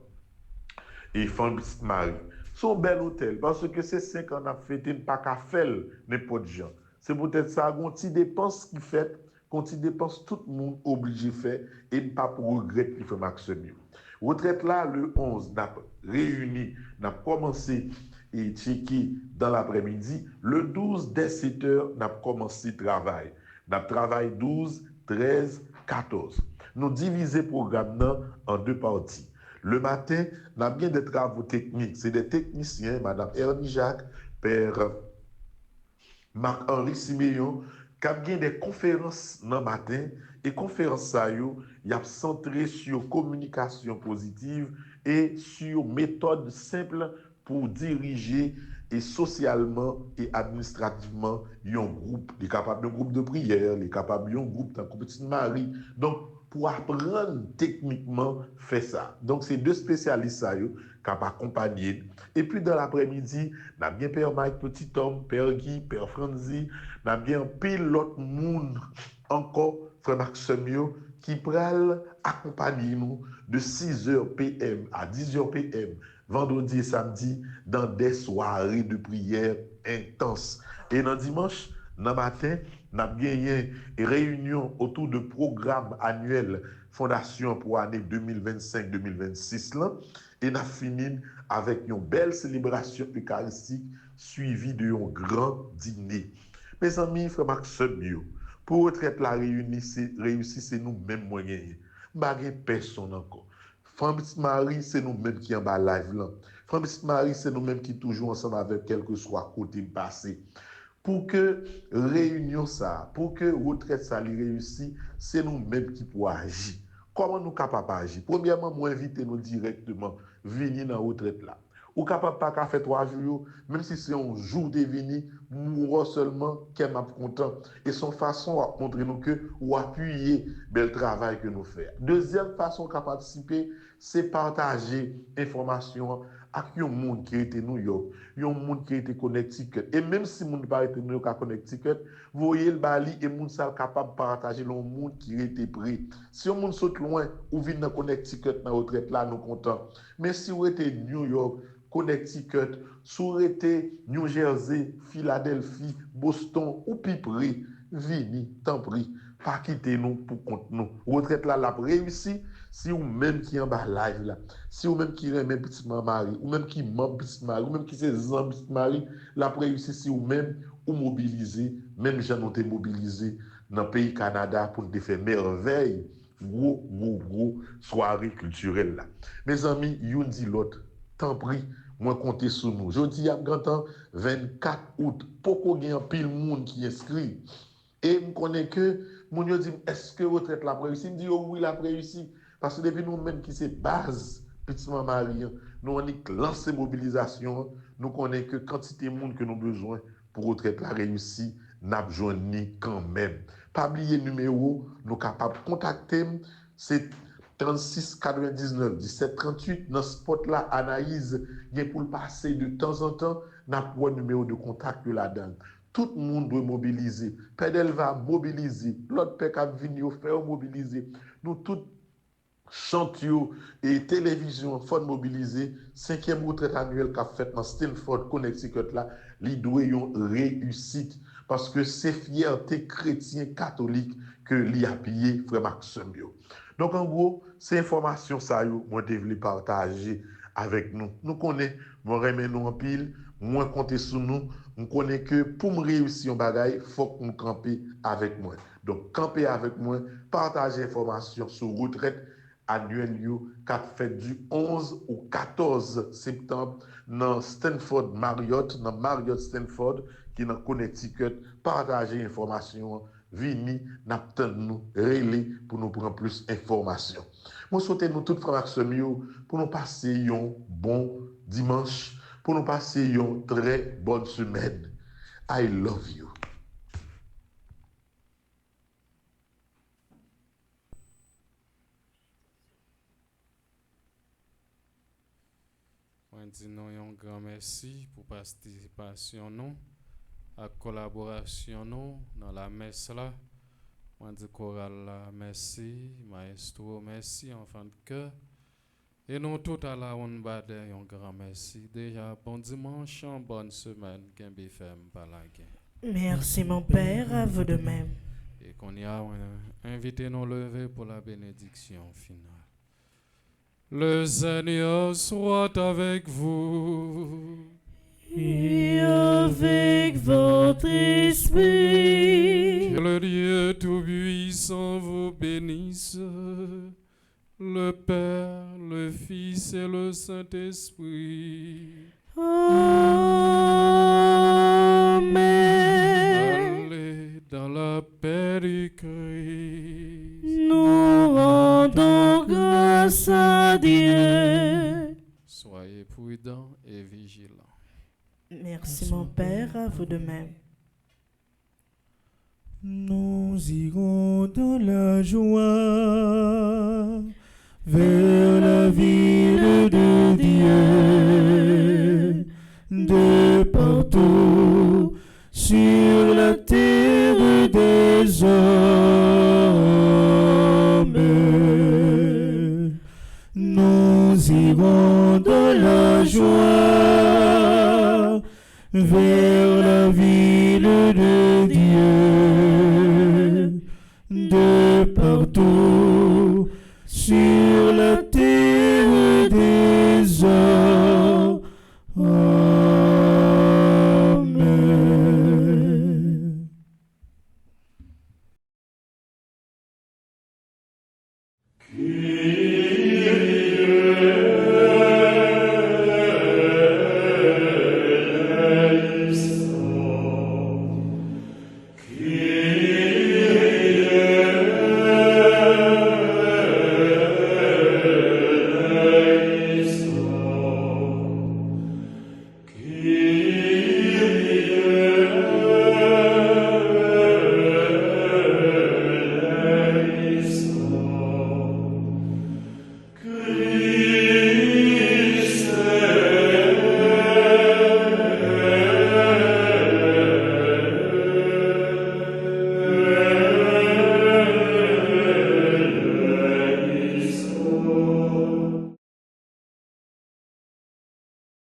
Et Femme Petite Marie. Son bel hôtel, parce que c'est 5 ans à fêter, pas qu'à faire n'importe gens. C'est peut-être ça, qu'on t'y dépense qui fait, qu'on t'y dépense tout le monde obligé de faire, et pas pour regretter qui fait Maxime. Retraite là, le 11, n'a réuni, n'a commencé et checké dans l'après-midi. Le 12, dès 7 heures, n'a commencé le travail. N'a travaillé 12, 13, 14. Nous divisons le programme en 2 parties. Le matin, nous avons bien des travaux techniques. C'est des techniciens, Mme Ernie Jacques, Père Marc-Henri Siméon, qui ont bien des conférences dans le matin. Et conférences, ça, y a centré sur communication positive et sur méthode simple pour diriger et socialement et administrativement un groupe. Les capables d'un groupe de prière, les capables d'un groupe d'un Petite Marie. Donc, pour apprendre techniquement, faire ça. Donc, c'est 2 spécialistes ça, qui ont accompagné. Et puis, dans l'après-midi, nous avons bien Père Mike Petit Homme, Père Guy, Père Franzi, nous avons bien pile l'autre monde encore, Frère Maxime, qui pral accompagner nous de 6h PM à 10h PM, vendredi et samedi, dans des soirées de prière intenses. Et dans dimanche, dans le matin, nous avons gagné une réunion autour de programme annuel Fondation pour l'année 2025-2026 et nous avons fini avec une belle célébration eucharistique suivie d'un grand dîner. Mes amis, frère Maxime, pour retraite la réussir, c'est nous-mêmes moyens. Pas personne encore. Femme Petite Marie, c'est nous-mêmes qui en bas live là. Femme Petite Marie, c'est nous-mêmes qui toujours ensemble avec quel que soit côté passé. Pour que réunion ça, pour que retraite ça réussisse, c'est nous-mêmes qui pouvons agir. Comment nous capables d'agir? Premièrement, moi inviter nous directement venir dans la retraite là. Ou capable pas qu'à faire 3 jours, même si c'est un jour de venir, mourra seulement qu'elle m'a content. Et son façon à montrer nous que ou appuyer le travail que nous faisons. Deuxième façon qu'à participer, c'est partager information avec un monde qui était New York, un monde qui était Connecticut. Et même si le monde pas été New York à Connecticut, vous voyez le Bali et le monde ça capable de partager le monde qui était prêt. Si on monde saute loin ou vient dans Connecticut dans retraite là, nous contents. Mais si vous êtes New York, Connecticut, Soureté, New Jersey, Philadelphie, Boston ou Pipri, vini, tant pis, pas quitter nous pour compte nous. Retraite là, la réussi, si ou même qui en bas live là, si ou même qui remet Petite Marie, ou même qui ment Petite Marie, ou même qui c'est Zan Petite Marie, la réussi si ou même ou mobiliser, même gens ont été mobilisés dans le pays Canada pour nous faire merveille, gros soirée culturelle là. Mes amis, yon dit l'autre, tant pis, moi compter sur nous. Je dis à grand 24 août, pourquoi il y a pile monde qui inscrit. Et je connais que mon yo dit est-ce que retraite la réussi? Il me dit oh, oui la réussi parce que depuis nous même qui c'est base Petite Marie, nous on est lancé mobilisation, nous connaissons que quantité de monde que nous besoin pour retraite la réussi, n'a joindre quand même. Pas oublier numéro, nous capable contacter, c'est 36 99 17 38 dans ce spot là Anaïs vient pour le passer de temps en temps n'a pas numéro de contact là-dedans. Tout le monde doit mobiliser. Pedel va mobiliser. L'autre père qui venir faire mobiliser. Nous tous chantio et télévision faut mobiliser 5e retraite annuelle qu'a fait dans Stanford, Connecticut là, li doit yon réussite parce que c'est fierté chrétien catholique que li a payé frère Maxime yo. Donc en gros, ces informations ça yo moi devais partager avec nous. Nous connaissons, moi remet nous en pile, moi compter sur nous, on connaît que pour me réussir un bagage, faut que nous camper avec moi. Donc camper avec moi, partager information sur retraite annuelle qui fait du 11 au 14 septembre dans Stanford Marriott, dans Marriott Stanford qui est dans Connecticut, partager information, vini n'attend nous relais pour nous prendre plus d'informations. Moi souhaite nous toutes frères pour nous passer un bon dimanche, pour nous passer une très bonne semaine. I love you. Moi dis nous un grand merci pour participation nous, à collaboration nous dans la messe là. Moi dis chorale là, merci, maestro merci, enfant de cœur. Et nous tout à la on bade un grand merci. Déjà bon dimanche, bonne semaine, Kembe FM par la gain. Merci mon Père, à vous de même. Et qu'on y a invité nous lever pour la bénédiction finale. Le Seigneur soit avec vous. Et avec votre esprit. Que le Dieu Tout-Puissant vous bénisse, le Père, le Fils et le Saint-Esprit. Amen. Allez dans la paix du Christ. Nous rendons grâce à Dieu. Soyez prudents et vigilants. Merci mon Père, à vous de même. Nous irons dans la joie vers la ville de Dieu, de partout sur la terre des hommes. Nous irons dans la joie vers la ville de Dieu, de partout sur la terre